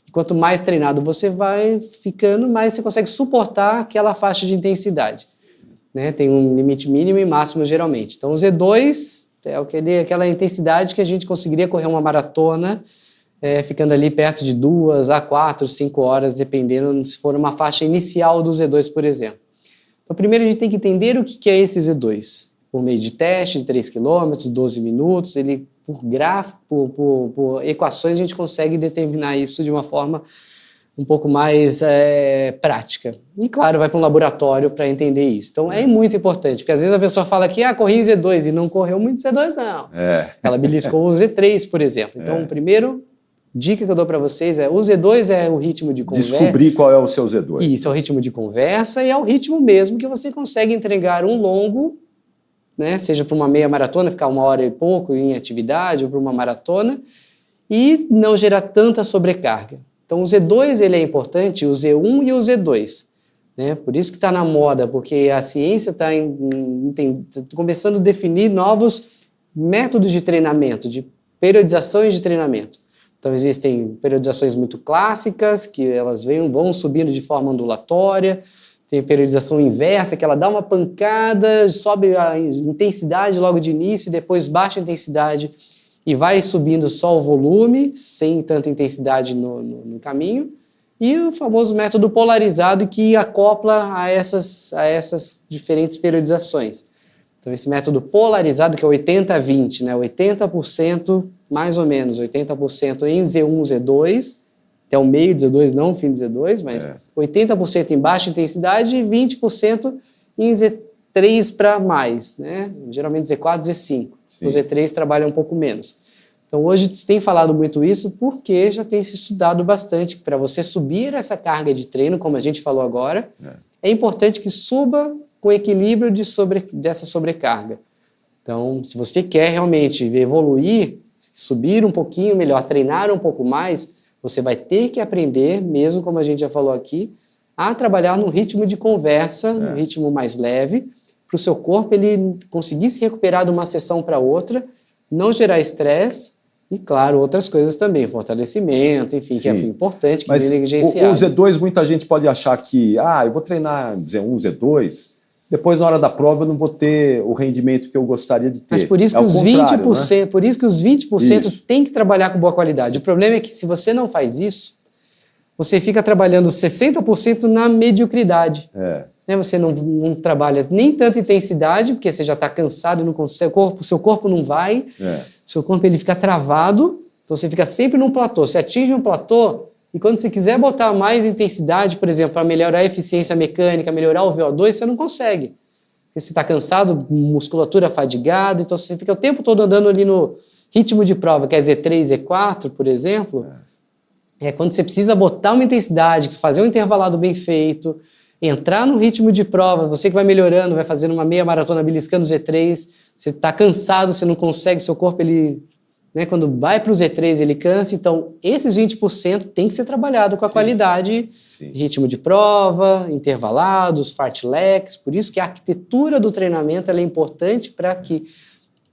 Speaker 2: E quanto mais treinado você vai ficando, mais você consegue suportar aquela faixa de intensidade. Né? Tem um limite mínimo e máximo, geralmente. Então, o Z2 é aquela intensidade que a gente conseguiria correr uma maratona ficando ali perto de 2 a 4, 5 horas, dependendo se for uma faixa inicial do Z2, por exemplo. Então, primeiro a gente tem que entender o que é esse Z2. Por meio de teste de 3 km, 12 minutos, por gráfico, por equações, a gente consegue determinar isso de uma forma um pouco mais prática. E, claro, vai para um laboratório para entender isso. Então, é muito importante, porque às vezes a pessoa fala que corri em Z2 e não correu muito Z2, não. Ela beliscou o Z3, por exemplo. Então, primeiro, dica que eu dou para vocês o Z2 é o ritmo de conversa.
Speaker 1: Descobrir qual é o seu Z2.
Speaker 2: Isso, é o ritmo de conversa e é o ritmo mesmo que você consegue entregar um longo, né, seja para uma meia maratona, ficar 1 hora e pouco em atividade, ou para uma maratona, e não gerar tanta sobrecarga. Então, o Z2 ele é importante, o Z1 e o Z2. Né? Por isso que está na moda, porque a ciência está começando a definir novos métodos de treinamento, de periodizações de treinamento. Então, existem periodizações muito clássicas, que elas vão subindo de forma ondulatória. Tem periodização inversa, que ela dá uma pancada, sobe a intensidade logo de início, e depois baixa a intensidade e vai subindo só o volume, sem tanta intensidade no caminho. E o famoso método polarizado, que acopla a essas diferentes periodizações. Então, esse método polarizado, que é 80-20, né? 80%, mais ou menos, 80% em Z1, Z2, até o meio de Z2, não o fim de Z2, mas 80% em baixa intensidade e 20% em Z3 para mais, né? Geralmente Z4, Z5. Sim. O Z3 trabalha um pouco menos. Então, hoje se tem falado muito isso porque já tem se estudado bastante que para você subir essa carga de treino, como a gente falou agora, é importante que suba com equilíbrio dessa sobrecarga. Então, se você quer realmente evoluir, subir um pouquinho melhor, treinar um pouco mais, você vai ter que aprender, mesmo como a gente já falou aqui, a trabalhar num ritmo de conversa, num ritmo mais leve, para o seu corpo ele conseguir se recuperar de uma sessão para outra, não gerar estresse e, claro, outras coisas também, fortalecimento, enfim,
Speaker 1: Sim.
Speaker 2: que é importante, que
Speaker 1: Mas
Speaker 2: é negligenciado.
Speaker 1: o Z2, muita gente pode achar que, eu vou treinar Z1, Z2, depois na hora da prova eu não vou ter o rendimento que eu gostaria de ter.
Speaker 2: Mas por isso que os 20%, por isso que os 20% tem que trabalhar com boa qualidade. Sim. O problema é que se você não faz isso, você fica trabalhando 60% na mediocridade. Você não trabalha nem tanta intensidade, porque você já está cansado, não consegue, seu corpo não vai, seu corpo ele fica travado, então você fica sempre num platô. Você atinge um platô e quando você quiser botar mais intensidade, por exemplo, para melhorar a eficiência mecânica, melhorar o VO2, você não consegue. Porque você está cansado, musculatura fadigada, então você fica o tempo todo andando ali no ritmo de prova, que é Z3, Z4, por exemplo. É quando você precisa botar uma intensidade, fazer um intervalado bem feito, entrar no ritmo de prova, você que vai melhorando, vai fazendo uma meia maratona beliscando o Z3, você está cansado, você não consegue, seu corpo, ele, quando vai para o Z3, ele cansa, então esses 20% tem que ser trabalhado com a qualidade, ritmo de prova, intervalados, fartleks, por isso que a arquitetura do treinamento ela é importante para que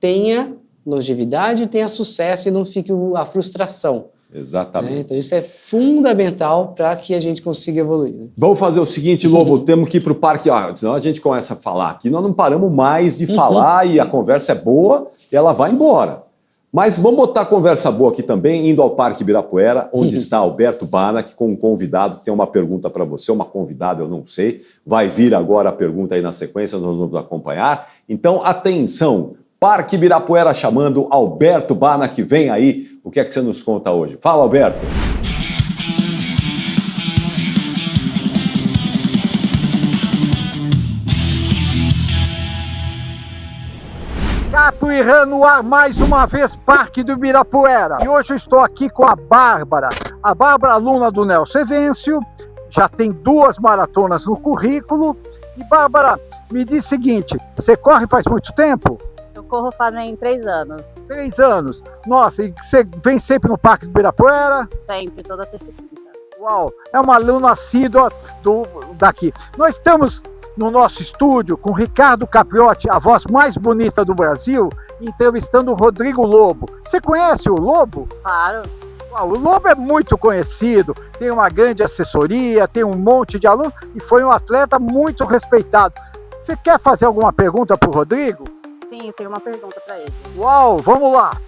Speaker 2: tenha longevidade, tenha sucesso e não fique a frustração.
Speaker 1: Exatamente.
Speaker 2: Então isso é fundamental para que a gente consiga evoluir.
Speaker 1: Vamos fazer o seguinte, Lobo, temos que ir para o parque, senão a gente começa a falar aqui, nós não paramos mais de falar e a conversa é boa e ela vai embora. Mas vamos botar a conversa boa aqui também, indo ao Parque Ibirapuera, onde está Alberto Banac, com um convidado que tem uma pergunta para você, uma convidada, eu não sei, vai vir agora a pergunta aí na sequência, nós vamos acompanhar. Então, atenção! Parque Ibirapuera chamando Alberto Banac, vem aí. O que é que você nos conta hoje? Fala, Alberto.
Speaker 3: Capoeirã no ar mais uma vez, Parque do Ibirapuera. E hoje eu estou aqui com a Bárbara. A Bárbara, aluna do Nelson Evêncio, já tem 2 maratonas no currículo. E Bárbara, me diz o seguinte, você corre faz muito tempo?
Speaker 4: Eu corro fazem 3 anos.
Speaker 3: 3 anos. Nossa, e você vem sempre no Parque do Ibirapuera?
Speaker 4: Sempre, toda terça e quinta.
Speaker 3: Uau, é uma aluna assídua daqui. Nós estamos no nosso estúdio com Ricardo Capriotti, a voz mais bonita do Brasil, entrevistando o Rodrigo Lobo. Você conhece o Lobo?
Speaker 4: Claro.
Speaker 3: Uau, o Lobo é muito conhecido, tem uma grande assessoria, tem um monte de alunos e foi um atleta muito respeitado. Você quer fazer alguma pergunta para o Rodrigo?
Speaker 4: Sim, eu tenho uma pergunta para ele.
Speaker 3: Uau, vamos lá!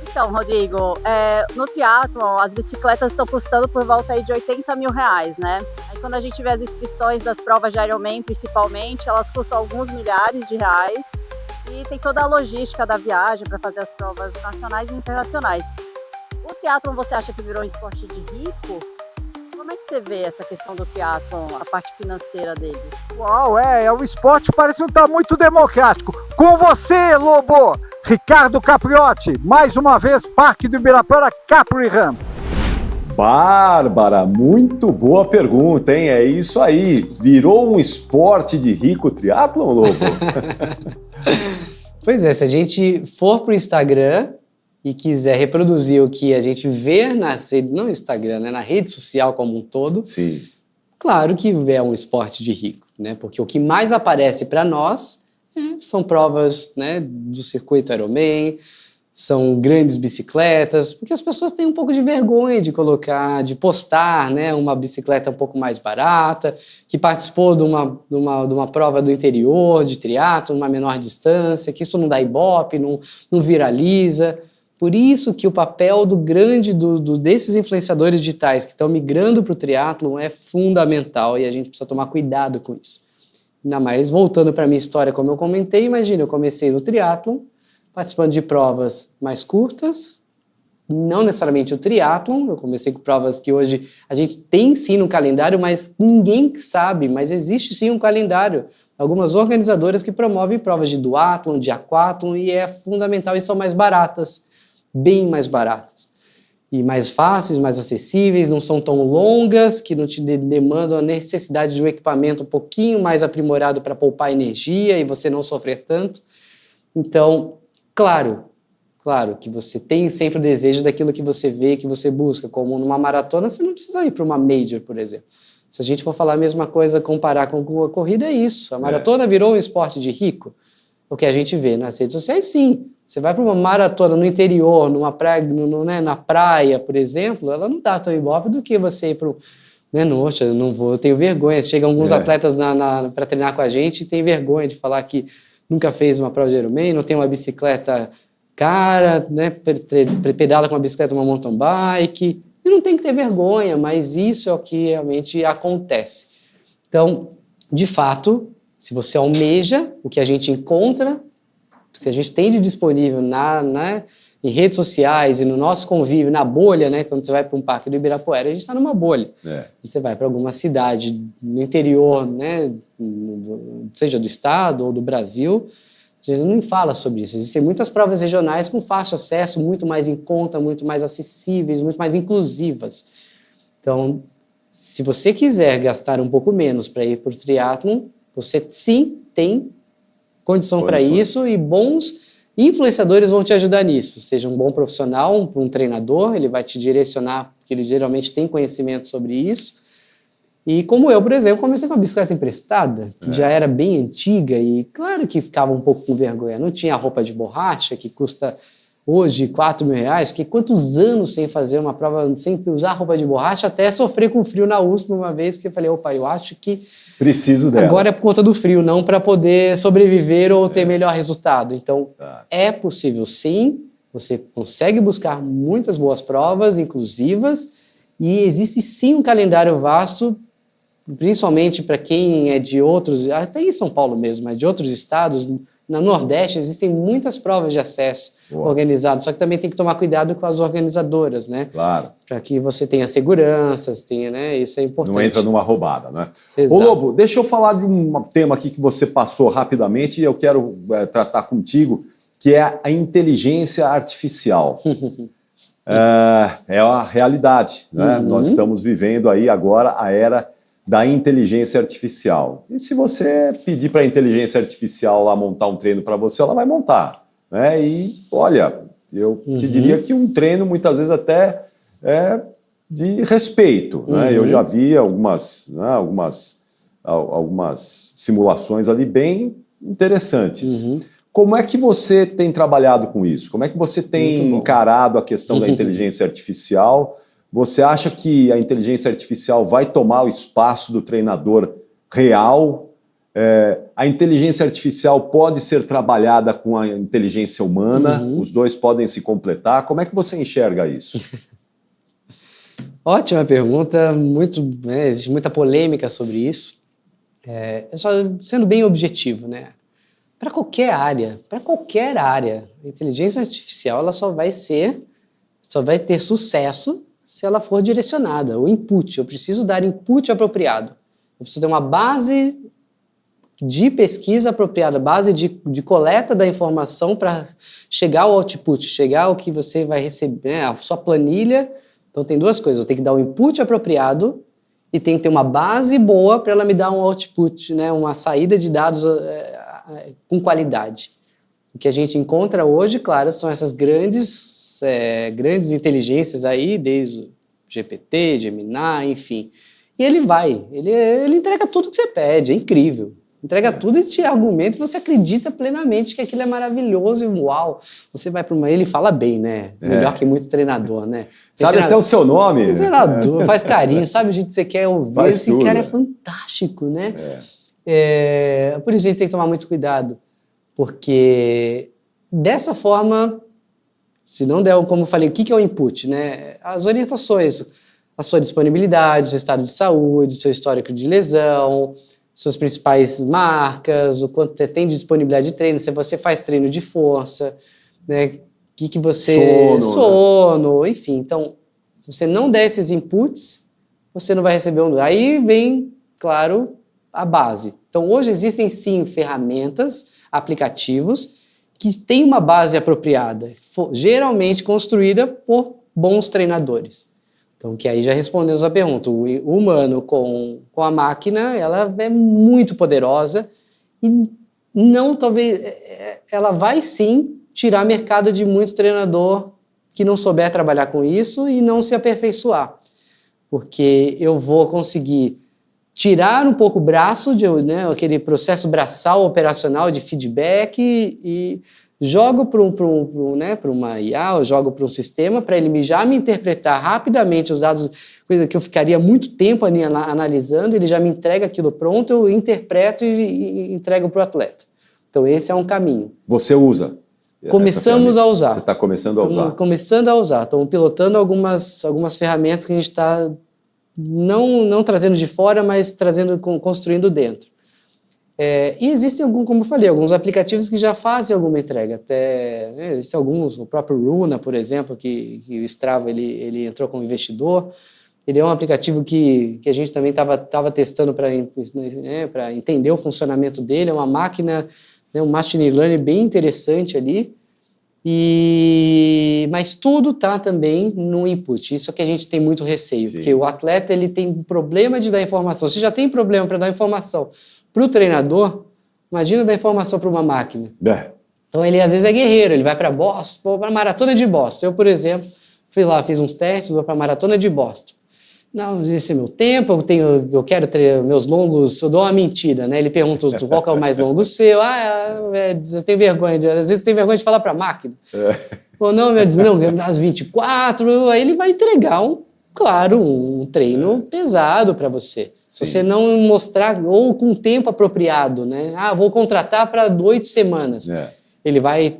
Speaker 4: Então, Rodrigo, no triatlon, as bicicletas estão custando por volta aí de R$80 mil, né? Aí quando a gente vê as inscrições das provas de Ironman, principalmente, elas custam alguns milhares de reais e tem toda a logística da viagem para fazer as provas nacionais e internacionais. O triatlon, você acha que virou um esporte de rico? Como é que você vê essa questão do triatlon, a parte financeira dele?
Speaker 3: Uau, o esporte parece não estar muito democrático. Com você, Lobo! Ricardo Capriotti, mais uma vez, Parque do Ibirapuera, Capoeirã.
Speaker 1: Bárbara, muito boa pergunta, hein? É isso aí. Virou um esporte de rico triatlon, Lobo?
Speaker 2: Pois é, se a gente for pro Instagram e quiser reproduzir o que a gente vê no Instagram, na rede social como um todo,
Speaker 1: sim,
Speaker 2: claro que é um esporte de rico, né? Porque o que mais aparece para nós são provas, do circuito Ironman, são grandes bicicletas, porque as pessoas têm um pouco de vergonha de postar, uma bicicleta um pouco mais barata, que participou de uma prova do interior, de triatlo, uma menor distância, que isso não dá ibope, não viraliza. Por isso que o papel desses influenciadores digitais que estão migrando para o triatlon é fundamental e a gente precisa tomar cuidado com isso. Ainda mais voltando para a minha história, como eu comentei, imagina, eu comecei no triatlon, participando de provas mais curtas, não necessariamente o triatlon, eu comecei com provas que hoje a gente tem sim no calendário, mas ninguém sabe, mas existe sim um calendário. Algumas organizadoras que promovem provas de duatlon, de aquatlon, e é fundamental, e são mais baratas, bem mais baratas. E mais fáceis, mais acessíveis, não são tão longas, que não te demandam a necessidade de um equipamento um pouquinho mais aprimorado para poupar energia e você não sofrer tanto. Então, claro que você tem sempre o desejo daquilo que você vê, que você busca, como numa maratona, você não precisa ir para uma major, por exemplo. Se a gente for falar a mesma coisa, comparar com a corrida, é isso. A maratona virou um esporte de rico. O que a gente vê nas redes sociais, sim. Você vai para uma maratona no interior, numa praia, na praia, por exemplo, ela não dá tão ibope do que você ir para nossa, eu não vou, eu tenho vergonha. Chegam alguns atletas para treinar com a gente e tem vergonha de falar que nunca fez uma prova de Ironman, não tem uma bicicleta cara, né, pedala com uma bicicleta, uma mountain bike, e não tem que ter vergonha, mas isso é o que realmente acontece. Então, de fato, se você almeja o que a gente encontra, o que a gente tem de disponível em redes sociais e no nosso convívio, na bolha, né? Quando você vai para um parque do Ibirapuera, a gente está numa bolha. Você vai para alguma cidade no interior, né? Seja do estado ou do Brasil, a gente não fala sobre isso. Existem muitas provas regionais com fácil acesso, muito mais em conta, muito mais acessíveis, muito mais inclusivas. Então, se você quiser gastar um pouco menos para ir para o triatlon, você sim tem condição para isso, e bons influenciadores vão te ajudar nisso. Seja um bom profissional, um treinador, ele vai te direcionar, porque ele geralmente tem conhecimento sobre isso. E como eu, por exemplo, comecei com uma bicicleta emprestada, que já era bem antiga, e claro que ficava um pouco com vergonha. Não tinha roupa de borracha, que custa hoje R$4.000, fiquei quantos anos sem fazer uma prova, sem usar roupa de borracha, até sofrer com frio na USP uma vez, que eu falei, opa, eu acho que
Speaker 1: preciso dela.
Speaker 2: Agora é por conta do frio, não para poder sobreviver ou ter melhor resultado. Então, é possível sim, você consegue buscar muitas boas provas inclusivas, e existe sim um calendário vasto, principalmente para quem é de outros, até em São Paulo mesmo, mas de outros estados. No Nordeste existem muitas provas de acesso organizadas, só que também tem que tomar cuidado com as organizadoras, né?
Speaker 1: Claro.
Speaker 2: Para que você tenha seguranças, né? Isso é importante.
Speaker 1: Não entra numa roubada, né?
Speaker 2: Exato.
Speaker 1: Ô Lobo, deixa eu falar de um tema aqui que você passou rapidamente e eu quero tratar contigo, que é a inteligência artificial. É a realidade, né? Nós estamos vivendo aí agora a era da inteligência artificial. E se você pedir para a inteligência artificial lá montar um treino para você, ela vai montar, né? E, olha, eu te diria que um treino muitas vezes até é de respeito, né? Eu já vi algumas simulações ali bem interessantes. Como é que você tem trabalhado com isso? Como é que você tem encarado a questão da inteligência artificial? Você acha que a inteligência artificial vai tomar o espaço do treinador real? A inteligência artificial pode ser trabalhada com a inteligência humana? Os dois podem se completar? Como é que você enxerga isso?
Speaker 2: Ótima pergunta, existe muita polêmica sobre isso. Só sendo bem objetivo, né? Para qualquer área, a inteligência artificial ela só vai ter sucesso se ela for direcionada, o input. Eu preciso dar input apropriado. Eu preciso ter uma base de pesquisa apropriada, base de coleta da informação para chegar ao output, chegar ao que você vai receber, né, a sua planilha. Então tem duas coisas, eu tenho que dar o input apropriado e tem que ter uma base boa para ela me dar um output, né, uma saída de dados com qualidade. O que a gente encontra hoje, claro, são essas grandes inteligências aí, desde o GPT, Gemini, enfim. E ele entrega tudo que você pede, é incrível. Entrega tudo e te argumenta e você acredita plenamente que aquilo é maravilhoso e uau. Você vai para ele fala bem, né? Melhor que muito treinador, né?
Speaker 1: Sabe até o seu nome.
Speaker 2: Treinador, faz carinho, sabe o jeito que você quer ouvir. Esse cara é fantástico, né? Por isso a gente tem que tomar muito cuidado, porque dessa forma, se não der, como eu falei, o que é o input, né? As orientações, a sua disponibilidade, seu estado de saúde, seu histórico de lesão, suas principais marcas, o quanto você tem de disponibilidade de treino, se você faz treino de força, né? Que você... Sono, enfim. Então, se você não der esses inputs, você não vai receber um... Aí vem, claro, a base. Então, hoje existem, sim, ferramentas, aplicativos, que têm uma base apropriada, geralmente construída por bons treinadores. Então, que aí já respondemos a pergunta. O humano com a máquina, ela é muito poderosa e não, talvez, ela vai sim tirar mercado de muito treinador que não souber trabalhar com isso e não se aperfeiçoar. Porque eu vou conseguir tirar um pouco o braço, né, aquele processo braçal operacional de feedback e jogo para uma IA, ou jogo para um sistema para ele já me interpretar rapidamente os dados, coisa que eu ficaria muito tempo analisando, ele já me entrega aquilo pronto, eu interpreto e entrego para o atleta. Então esse é um caminho.
Speaker 1: Você usa?
Speaker 2: Começamos a usar.
Speaker 1: Você está começando a usar?
Speaker 2: Estamos começando a usar. Estamos pilotando algumas ferramentas que a gente está não trazendo de fora, mas construindo dentro. E existem, como eu falei, alguns aplicativos que já fazem alguma entrega. Até, né, existem alguns, o próprio Runa, por exemplo, que o Strava ele entrou como investidor. Ele é um aplicativo que a gente também estava testando para entender o funcionamento dele. É uma máquina, né, um machine learning bem interessante ali. Mas tudo está também no input. Isso é que a gente tem muito receio,
Speaker 1: Sim.
Speaker 2: porque o atleta ele tem problema de dar informação. Se já tem problema para dar informação para o treinador, imagina dar informação para uma máquina. Então ele às vezes é guerreiro, ele vai para Boston, vou para a maratona de Boston. Eu, por exemplo, fui lá, fiz uns testes, vou para a maratona de Boston. Não, esse é meu tempo, eu quero ter meus longos, eu dou uma mentira, né? Ele pergunta qual que é o mais longo seu. Eu tenho vergonha, às vezes tem vergonha de falar para a máquina. Ou não, eu diz, não, às 24, aí ele vai entregar um treino pesado para você. Se você não mostrar, ou com tempo apropriado, né? Vou contratar para 8 semanas. Ele vai,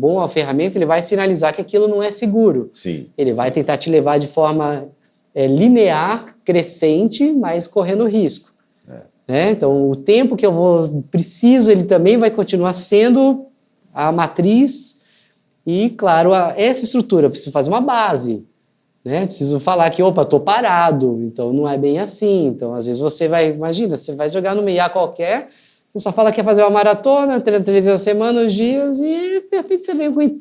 Speaker 2: uma ferramenta, ele vai sinalizar que aquilo não é seguro.
Speaker 1: Sim.
Speaker 2: Ele vai tentar te levar de forma linear, crescente, mas correndo risco. Né? Então, o tempo que eu preciso, ele também vai continuar sendo a matriz e, claro, essa estrutura. Eu preciso fazer uma base. Né? Preciso falar que, estou parado, então não é bem assim. Então, às vezes você você vai jogar numa IA qualquer, você só fala que quer fazer uma maratona, 3 vezes a semana, os dias, e de repente você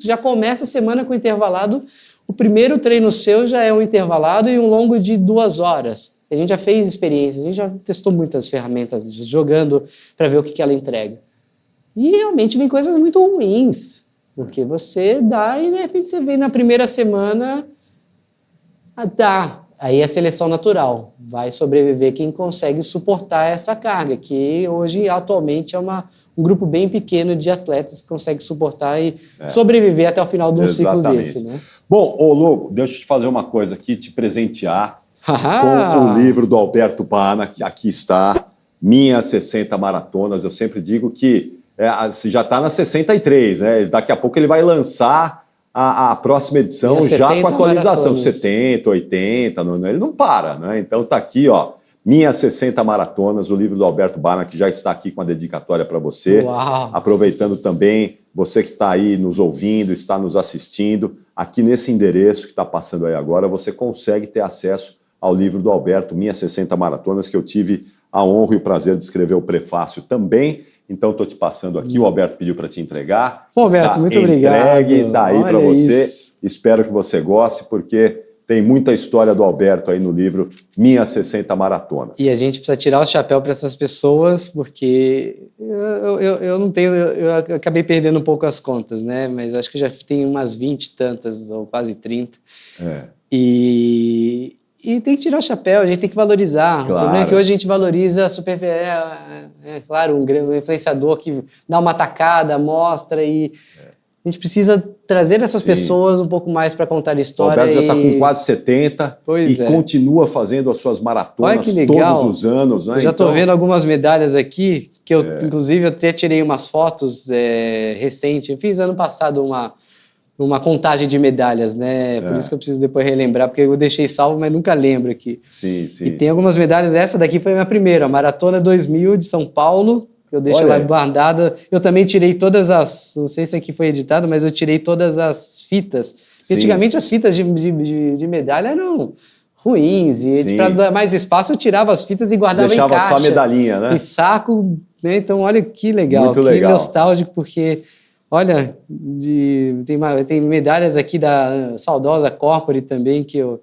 Speaker 2: já começa a semana com intervalado. O primeiro treino seu já é um intervalado e um longo de 2 horas. A gente já fez experiências, a gente já testou muitas ferramentas jogando para ver o que ela entrega. E realmente vem coisas muito ruins, porque você dá e de repente você vem na primeira semana... Aí é seleção natural, vai sobreviver quem consegue suportar essa carga, que hoje, atualmente, é um grupo bem pequeno de atletas que consegue suportar e sobreviver até o final de um ciclo desse. Né?
Speaker 1: Bom, Lu, deixa eu te fazer uma coisa aqui, te presentear com o livro do Alberto Bana, que aqui está, Minhas 60 Maratonas. Eu sempre digo que já está na 63, né? Daqui a pouco ele vai lançar a próxima edição já com atualização, maratonas. 70, 80, ele não para, né? Então tá aqui, Minhas 60 Maratonas, o livro do Alberto Bana, que já está aqui com a dedicatória para você.
Speaker 2: Uau.
Speaker 1: Aproveitando também, você que está aí nos ouvindo, está nos assistindo, aqui nesse endereço que está passando aí agora, você consegue ter acesso ao livro do Alberto, Minhas 60 Maratonas, que eu tive a honra e o prazer de escrever o prefácio também. Então, estou te passando aqui, o Alberto pediu para te entregar.
Speaker 2: Alberto, muito obrigado.
Speaker 1: Está aí para você. Isso. Espero que você goste, porque tem muita história do Alberto aí no livro Minhas 60 Maratonas.
Speaker 2: E a gente precisa tirar o chapéu para essas pessoas, porque eu não tenho... Eu acabei perdendo um pouco as contas, né? Mas acho que já tem umas 20 e tantas, ou quase 30. E tem que tirar o chapéu, a gente tem que valorizar. Claro. O problema é que hoje a gente valoriza claro, um influenciador que dá uma tacada, mostra e... A gente precisa trazer essas pessoas um pouco mais para contar a história.
Speaker 1: O Alberto já está com quase 70 continua fazendo as suas maratonas todos os anos. Né?
Speaker 2: Eu já estou vendo algumas medalhas aqui, que eu, inclusive, até tirei umas fotos recentes. Eu fiz ano passado uma contagem de medalhas, né? Por isso que eu preciso depois relembrar, porque eu deixei salvo, mas nunca lembro aqui.
Speaker 1: Sim.
Speaker 2: E tem algumas medalhas, essa daqui foi a minha primeira, a Maratona 2000 de São Paulo, que eu deixo lá guardada. Eu também tirei todas não sei se aqui foi editado, mas eu tirei todas as fitas. Antigamente as fitas de medalha eram ruins, e para dar mais espaço eu tirava as fitas e guardava em caixa.
Speaker 1: Deixava só a medalhinha, né?
Speaker 2: Em saco, né? Então olha que legal,
Speaker 1: muito legal.
Speaker 2: Nostálgico, porque... Olha, tem medalhas aqui da saudosa Corpore também, que eu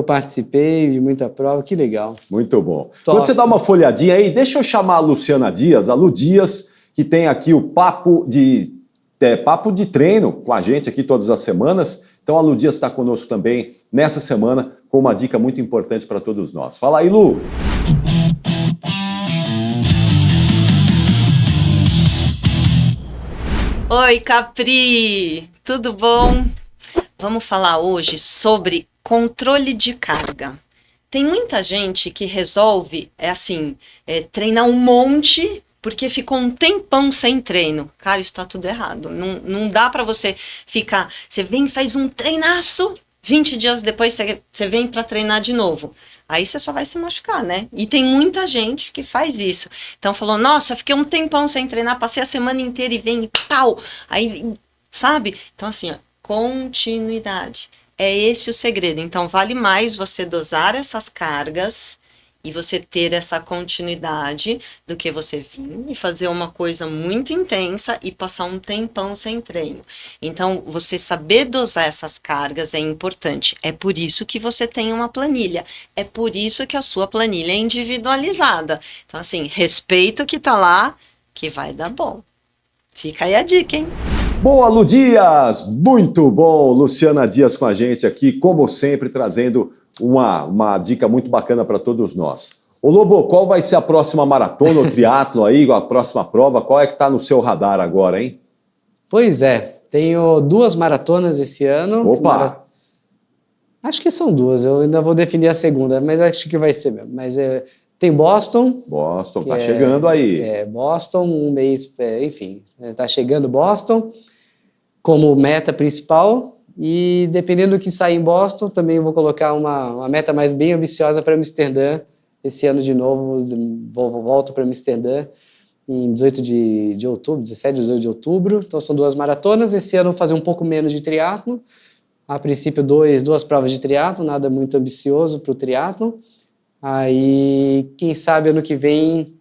Speaker 2: participei de muita prova, que legal.
Speaker 1: Muito bom.
Speaker 2: Top.
Speaker 1: Quando você dá uma folhadinha aí, deixa eu chamar a Luciana Dias, a Lu Dias, que tem aqui o papo de treino com a gente aqui todas as semanas. Então a Lu Dias está conosco também nessa semana com uma dica muito importante para todos nós. Fala aí, Lu!
Speaker 5: Oi, Capri! Tudo bom? Vamos falar hoje sobre controle de carga. Tem muita gente que resolve, treinar um monte porque ficou um tempão sem treino. Cara, isso tá tudo errado. Não dá pra você ficar... Você vem e faz um treinaço, 20 dias depois você vem pra treinar de novo. Aí você só vai se machucar, né? E tem muita gente que faz isso. Então falou, nossa, fiquei um tempão sem treinar, passei a semana inteira e vem e pau! Aí, sabe? Então assim, ó, continuidade. É esse o segredo. Então vale mais você dosar essas cargas e você ter essa continuidade do que você vir e fazer uma coisa muito intensa e passar um tempão sem treino. Então, você saber dosar essas cargas é importante. É por isso que você tem uma planilha. É por isso que a sua planilha é individualizada. Então, assim, respeita o que tá lá, que vai dar bom. Fica aí a dica, hein?
Speaker 1: Boa, Lu Dias! Muito bom! Luciana Dias com a gente aqui, como sempre, trazendo uma dica muito bacana para todos nós. Ô Lobo, qual vai ser a próxima maratona ou triatlo aí, a próxima prova? Qual é que está no seu radar agora, hein?
Speaker 2: Pois é, tenho 2 maratonas esse ano.
Speaker 1: Opa!
Speaker 2: Acho que são 2, eu ainda vou definir a segunda, mas acho que vai ser mesmo. Mas tem Boston.
Speaker 1: Boston, tá chegando aí.
Speaker 2: Boston, um mês, enfim, tá chegando Boston como meta principal. E dependendo do que sair em Boston, também vou colocar uma meta mais bem ambiciosa para Amsterdã. Esse ano de novo, volto para Amsterdã em 18 de outubro, 17 e 18 de outubro. Então são 2 maratonas. Esse ano vou fazer um pouco menos de triatlo. A princípio, 2 provas de triatlo, nada muito ambicioso para o triatlo. Aí, quem sabe ano que vem,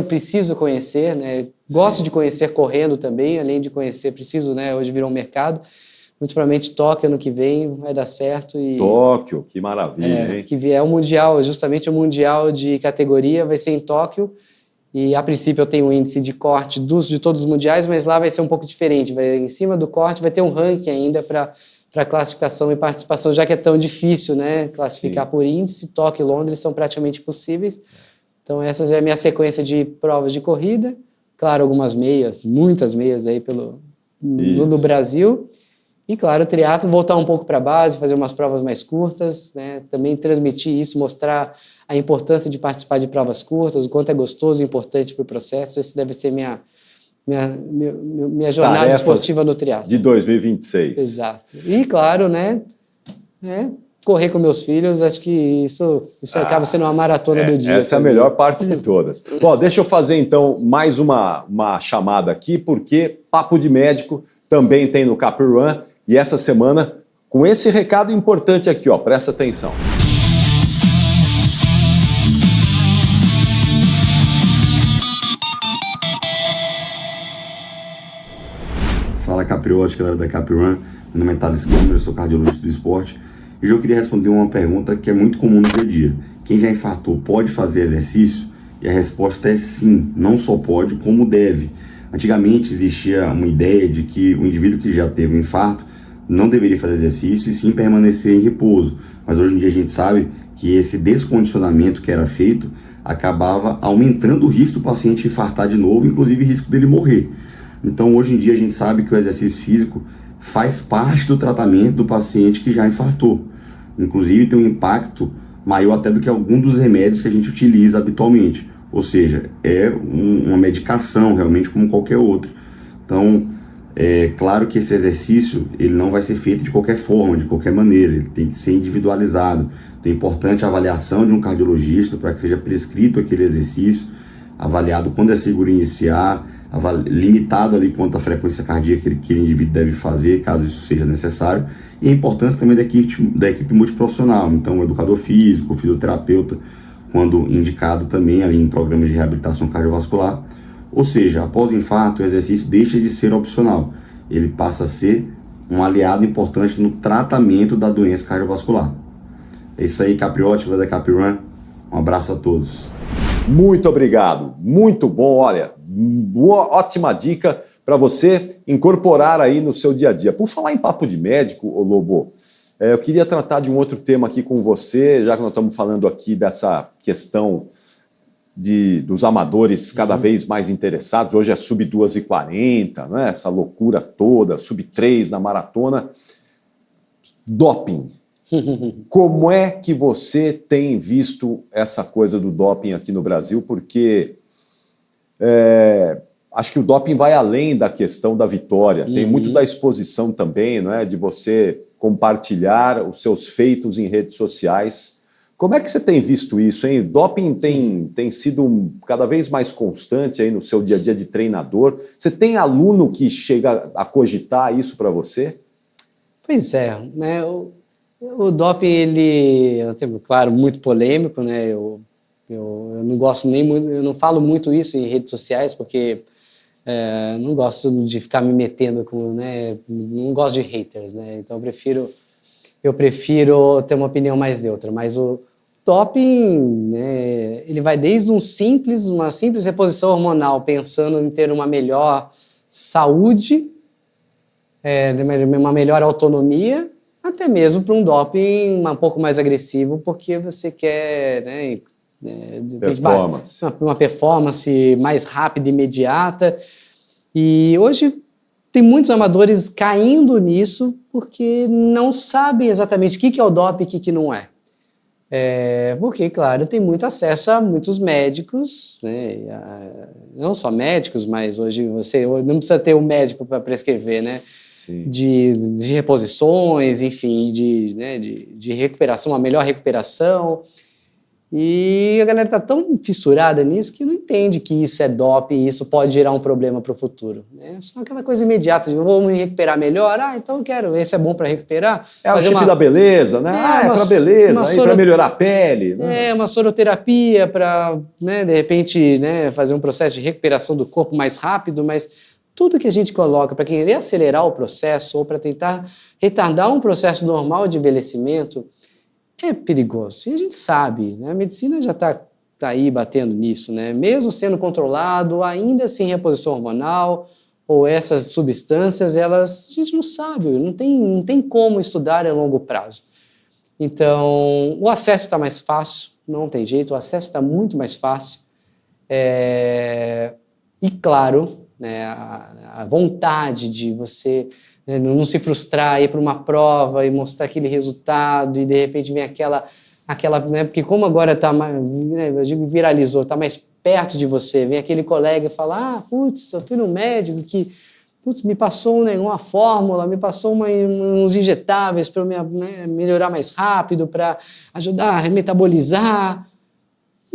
Speaker 2: preciso conhecer, né? Gosto de conhecer correndo também, além de conhecer, preciso, né? Hoje virou um mercado. Muito provavelmente Tóquio ano que vem vai dar certo.
Speaker 1: Tóquio, que maravilha, hein?
Speaker 2: Que vier o Mundial, justamente o Mundial de categoria vai ser em Tóquio. E a princípio eu tenho um índice de corte de todos os mundiais, mas lá vai ser um pouco diferente. Em cima do corte vai ter um ranking ainda para classificação e participação, já que é tão difícil, né? Classificar por índice. Tóquio e Londres são praticamente impossíveis. Então essa é a minha sequência de provas de corrida. Claro, algumas meias, muitas meias aí no Brasil. E, claro, o triatlo, voltar um pouco para a base, fazer umas provas mais curtas, né? Também transmitir isso, mostrar a importância de participar de provas curtas, o quanto é gostoso e importante para o processo. Esse deve ser minha jornada esportiva no triatlo.
Speaker 1: De 2026.
Speaker 2: Exato. E, claro, né? Correr com meus filhos, acho que isso acaba sendo uma maratona do dia.
Speaker 1: Essa
Speaker 2: também.
Speaker 1: É a melhor parte de todas. Bom, deixa eu fazer, então, mais uma chamada aqui, porque Papo de Médico também tem no Cap Run. E essa semana, com esse recado importante aqui, ó, presta atenção.
Speaker 6: Fala Capriote, galera da Cap Run. Meu nome é Thales Câmara, eu sou cardiologista do esporte. E eu queria responder uma pergunta que é muito comum no dia a dia. Quem já infartou pode fazer exercício? E a resposta é sim, não só pode, como deve. Antigamente existia uma ideia de que o indivíduo que já teve um infarto não deveria fazer exercício e sim permanecer em repouso. Mas hoje em dia a gente sabe que esse descondicionamento que era feito acabava aumentando o risco do paciente infartar de novo, inclusive o risco dele morrer. Então hoje em dia a gente sabe que o exercício físico faz parte do tratamento do paciente que já infartou. Inclusive tem um impacto maior até do que algum dos remédios que a gente utiliza habitualmente. Ou seja, é uma medicação realmente como qualquer outra. Então, é claro que esse exercício ele não vai ser feito de qualquer forma, de qualquer maneira. Ele tem que ser individualizado. Então, é importante a avaliação de um cardiologista para que seja prescrito aquele exercício, avaliado quando é seguro iniciar, limitado ali quanto à frequência cardíaca que aquele indivíduo deve fazer, caso isso seja necessário. E a importância também da equipe multiprofissional. Então, o educador físico, o fisioterapeuta, quando indicado também ali em programas de reabilitação cardiovascular. Ou seja, após o infarto, o exercício deixa de ser opcional. Ele passa a ser um aliado importante no tratamento da doença cardiovascular. É isso aí, Capriote, da Cap Run. Um abraço a todos.
Speaker 1: Muito obrigado. Muito bom. Olha, ótima dica para você incorporar aí no seu dia a dia. Por falar em papo de médico, ô Lobo, eu queria tratar de um outro tema aqui com você, já que nós estamos falando aqui dessa questão dos amadores cada vez mais interessados. Hoje é sub 2:40, né? Essa loucura toda, sub 3 na maratona. Doping. Como é que você tem visto essa coisa do doping aqui no Brasil? Porque acho que o doping vai além da questão da vitória. Tem muito da exposição também, não é? De você compartilhar os seus feitos em redes sociais. Como é que você tem visto isso, hein? O doping tem sido cada vez mais constante aí no seu dia a dia de treinador. Você tem aluno que chega a cogitar isso para você?
Speaker 2: Pois é, né? O doping, ele é um tema, claro, muito polêmico, né? Eu não gosto nem muito, eu não falo muito isso em redes sociais, porque não gosto de ficar me metendo com, né? Não gosto de haters, né? Então eu prefiro ter uma opinião mais neutra, mas o doping, né, ele vai desde uma simples reposição hormonal, pensando em ter uma melhor saúde, uma melhor autonomia, até mesmo para um doping um pouco mais agressivo, porque você quer, né,
Speaker 1: performance.
Speaker 2: Uma performance mais rápida e imediata. E hoje tem muitos amadores caindo nisso porque não sabem exatamente o que é o doping e o que não é. Porque, claro, tem muito acesso a muitos médicos, né? Não só médicos, mas hoje você não precisa ter um médico para prescrever, né? De reposições, enfim, de recuperação, uma melhor recuperação. E a galera está tão fissurada nisso que não entende que isso é doping e isso pode gerar um problema para o futuro. É só aquela coisa imediata, de vou me recuperar melhor, então eu quero, esse é bom para recuperar.
Speaker 1: É o chip da beleza, né? É para beleza, para melhorar a pele. Né?
Speaker 2: Uma soroterapia para, né, de repente, né, fazer um processo de recuperação do corpo mais rápido, mas tudo que a gente coloca para querer acelerar o processo ou para tentar retardar um processo normal de envelhecimento é perigoso. E a gente sabe, né? A medicina já está aí batendo nisso, né? Mesmo sendo controlado, ainda sem reposição hormonal ou essas substâncias, a gente não sabe, não tem como estudar a longo prazo. Então, o acesso está mais fácil, não tem jeito, o acesso está muito mais fácil. E claro, né, a vontade de você, né, não se frustrar, ir para uma prova e mostrar aquele resultado e de repente vem aquela né, porque como agora está, né, eu digo viralizou, está mais perto de você, vem aquele colega e fala, putz, eu fui no médico que me passou uma fórmula, me passou uns injetáveis para eu melhorar mais rápido, para ajudar a metabolizar.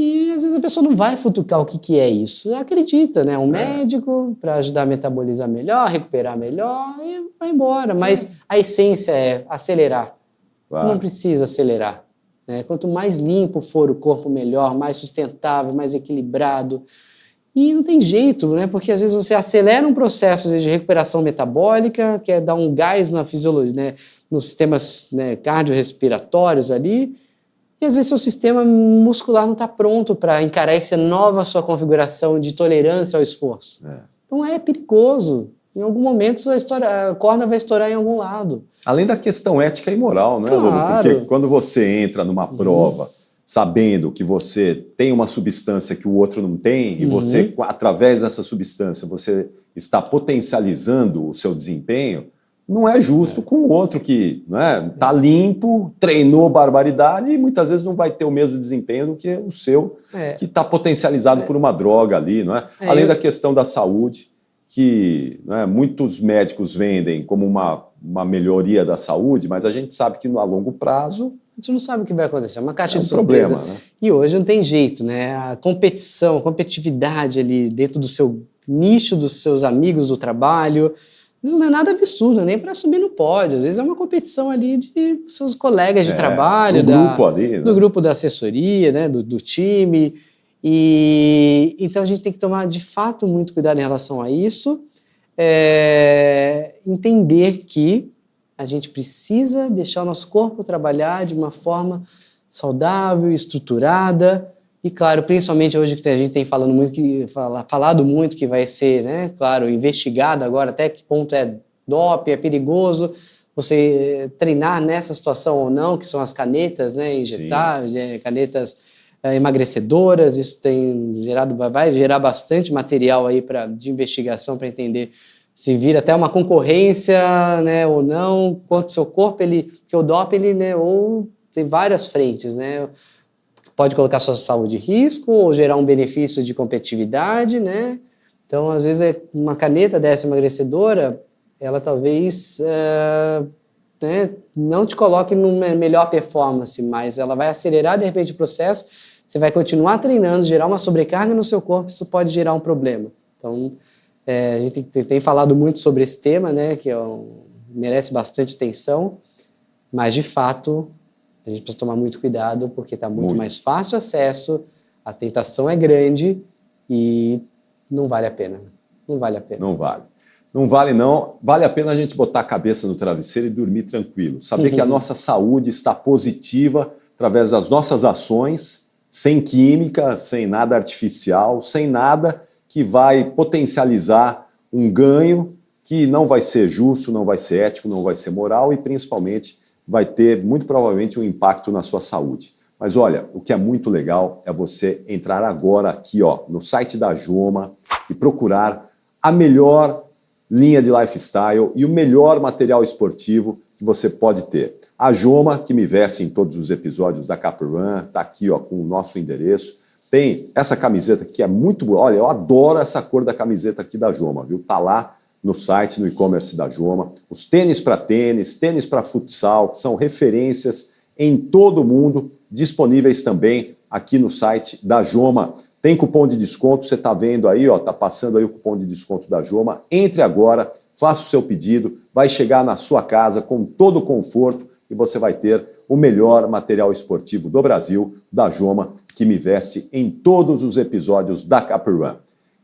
Speaker 2: E às vezes a pessoa não vai futucar o que é isso. Acredita, né? Um médico para ajudar a metabolizar melhor, recuperar melhor e vai embora. Mas a essência é acelerar. Claro. Não precisa acelerar. Né? Quanto mais limpo for o corpo, melhor, mais sustentável, mais equilibrado. E não tem jeito, né? Porque às vezes você acelera um processo de recuperação metabólica, quer dar um gás na fisiologia, né? Nos sistemas, né, cardiorrespiratórios ali. E às vezes seu sistema muscular não está pronto para encarar essa nova sua configuração de tolerância ao esforço. Então é perigoso. Em algum momento a corda vai estourar em algum lado.
Speaker 1: Além da questão ética e moral, né,
Speaker 2: claro.
Speaker 1: Lobo? Porque quando você entra numa prova sabendo que você tem uma substância que o outro não tem e você, através dessa substância, você está potencializando o seu desempenho, não é justo com o outro que está limpo, treinou barbaridade e muitas vezes não vai ter o mesmo desempenho do que o seu, que está potencializado por uma droga ali, não é? Além da questão da saúde, que muitos médicos vendem como uma melhoria da saúde, mas a gente sabe que a longo prazo...
Speaker 2: A gente não sabe o que vai acontecer, é uma caixa de surpresa.
Speaker 1: Problema, né?
Speaker 2: E hoje não tem jeito, né? A competição, a competitividade ali dentro do seu nicho, dos seus amigos do trabalho... Isso não é nada absurdo, nem para subir no pódio. Às vezes é uma competição ali de seus colegas de trabalho, do grupo da assessoria, né, do time. E então a gente tem que tomar, de fato, muito cuidado em relação a isso. Entender que a gente precisa deixar o nosso corpo trabalhar de uma forma saudável, estruturada. E, claro, principalmente hoje que a gente tem falado muito que vai ser, né, claro, investigado agora até que ponto é doping, é perigoso você treinar nessa situação ou não, que são as canetas, né, injetáveis, canetas emagrecedoras. Isso vai gerar bastante material aí de investigação para entender se vira até uma concorrência, né, ou não, quanto o seu corpo, que o doping, ele, né, ou tem várias frentes, né, pode colocar sua saúde em risco ou gerar um benefício de competitividade, né, então às vezes uma caneta dessa emagrecedora, ela talvez né, não te coloque numa melhor performance, mas ela vai acelerar de repente o processo, você vai continuar treinando, gerar uma sobrecarga no seu corpo, isso pode gerar um problema. Então, a gente tem falado muito sobre esse tema, né, que merece bastante atenção, mas, de fato, a gente precisa tomar muito cuidado, porque está muito mais fácil acesso, a tentação é grande e não vale a pena. Não vale a pena.
Speaker 1: Não vale. Não vale, não. Vale a pena a gente botar a cabeça no travesseiro e dormir tranquilo. Saber que a nossa saúde está positiva através das nossas ações, sem química, sem nada artificial, sem nada que vai potencializar um ganho que não vai ser justo, não vai ser ético, não vai ser moral e, principalmente, vai ter, muito provavelmente, um impacto na sua saúde. Mas, olha, o que é muito legal é você entrar agora aqui, ó, no site da Joma e procurar a melhor linha de lifestyle e o melhor material esportivo que você pode ter. A Joma, que me veste em todos os episódios da Caprun, está aqui, ó, com o nosso endereço. Tem essa camiseta que é muito boa. Olha, eu adoro essa cor da camiseta aqui da Joma, viu? Tá lá no site, no e-commerce da Joma. Os tênis para futsal, que são referências em todo o mundo, disponíveis também aqui no site da Joma. Tem cupom de desconto, você está vendo aí, ó, tá passando aí o cupom de desconto da Joma. Entre agora, faça o seu pedido, vai chegar na sua casa com todo o conforto e você vai ter o melhor material esportivo do Brasil, da Joma, que me veste em todos os episódios da Caprun.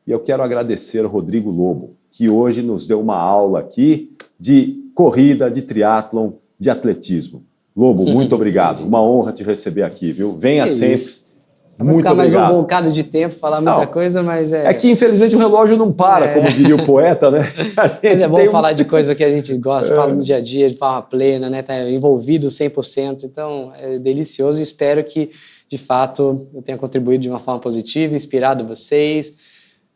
Speaker 1: E eu quero agradecer ao Rodrigo Lobo, que hoje nos deu uma aula aqui de corrida, de triatlon, de atletismo. Lobo, muito obrigado. Uma honra te receber aqui, viu? Venha sempre.
Speaker 2: Vai ficar mais um bocado de tempo, falar muita coisa, mas
Speaker 1: É que, infelizmente, o relógio não para, como diria o poeta, né?
Speaker 2: Mas é bom falar de coisa que a gente gosta, fala no dia a dia, de forma plena, né? Tá envolvido 100%, então é delicioso e espero que, de fato, eu tenha contribuído de uma forma positiva, inspirado vocês,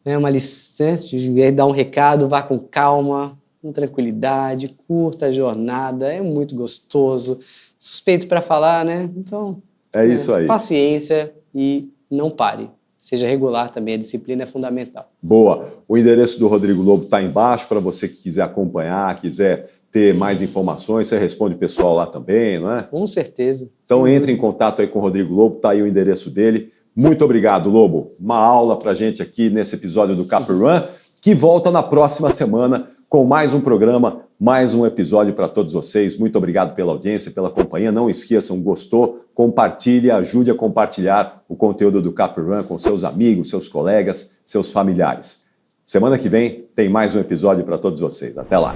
Speaker 2: né? Uma licença, dar um recado, vá com calma, com tranquilidade, curta a jornada, é muito gostoso, suspeito para falar, né? Então,
Speaker 1: é isso aí.
Speaker 2: Paciência e não pare. Seja regular também, a disciplina é fundamental.
Speaker 1: Boa. O endereço do Rodrigo Lobo está embaixo para você que quiser acompanhar, quiser ter mais informações, você responde o pessoal lá também, não é?
Speaker 2: Com certeza.
Speaker 1: Então entre em contato aí com o Rodrigo Lobo, está aí o endereço dele. Muito obrigado, Lobo. Uma aula para a gente aqui nesse episódio do Caprun, que volta na próxima semana com mais um programa, mais um episódio para todos vocês. Muito obrigado pela audiência, pela companhia. Não esqueçam, gostou? Compartilhe, ajude a compartilhar o conteúdo do Caprun com seus amigos, seus colegas, seus familiares. Semana que vem tem mais um episódio para todos vocês. Até lá!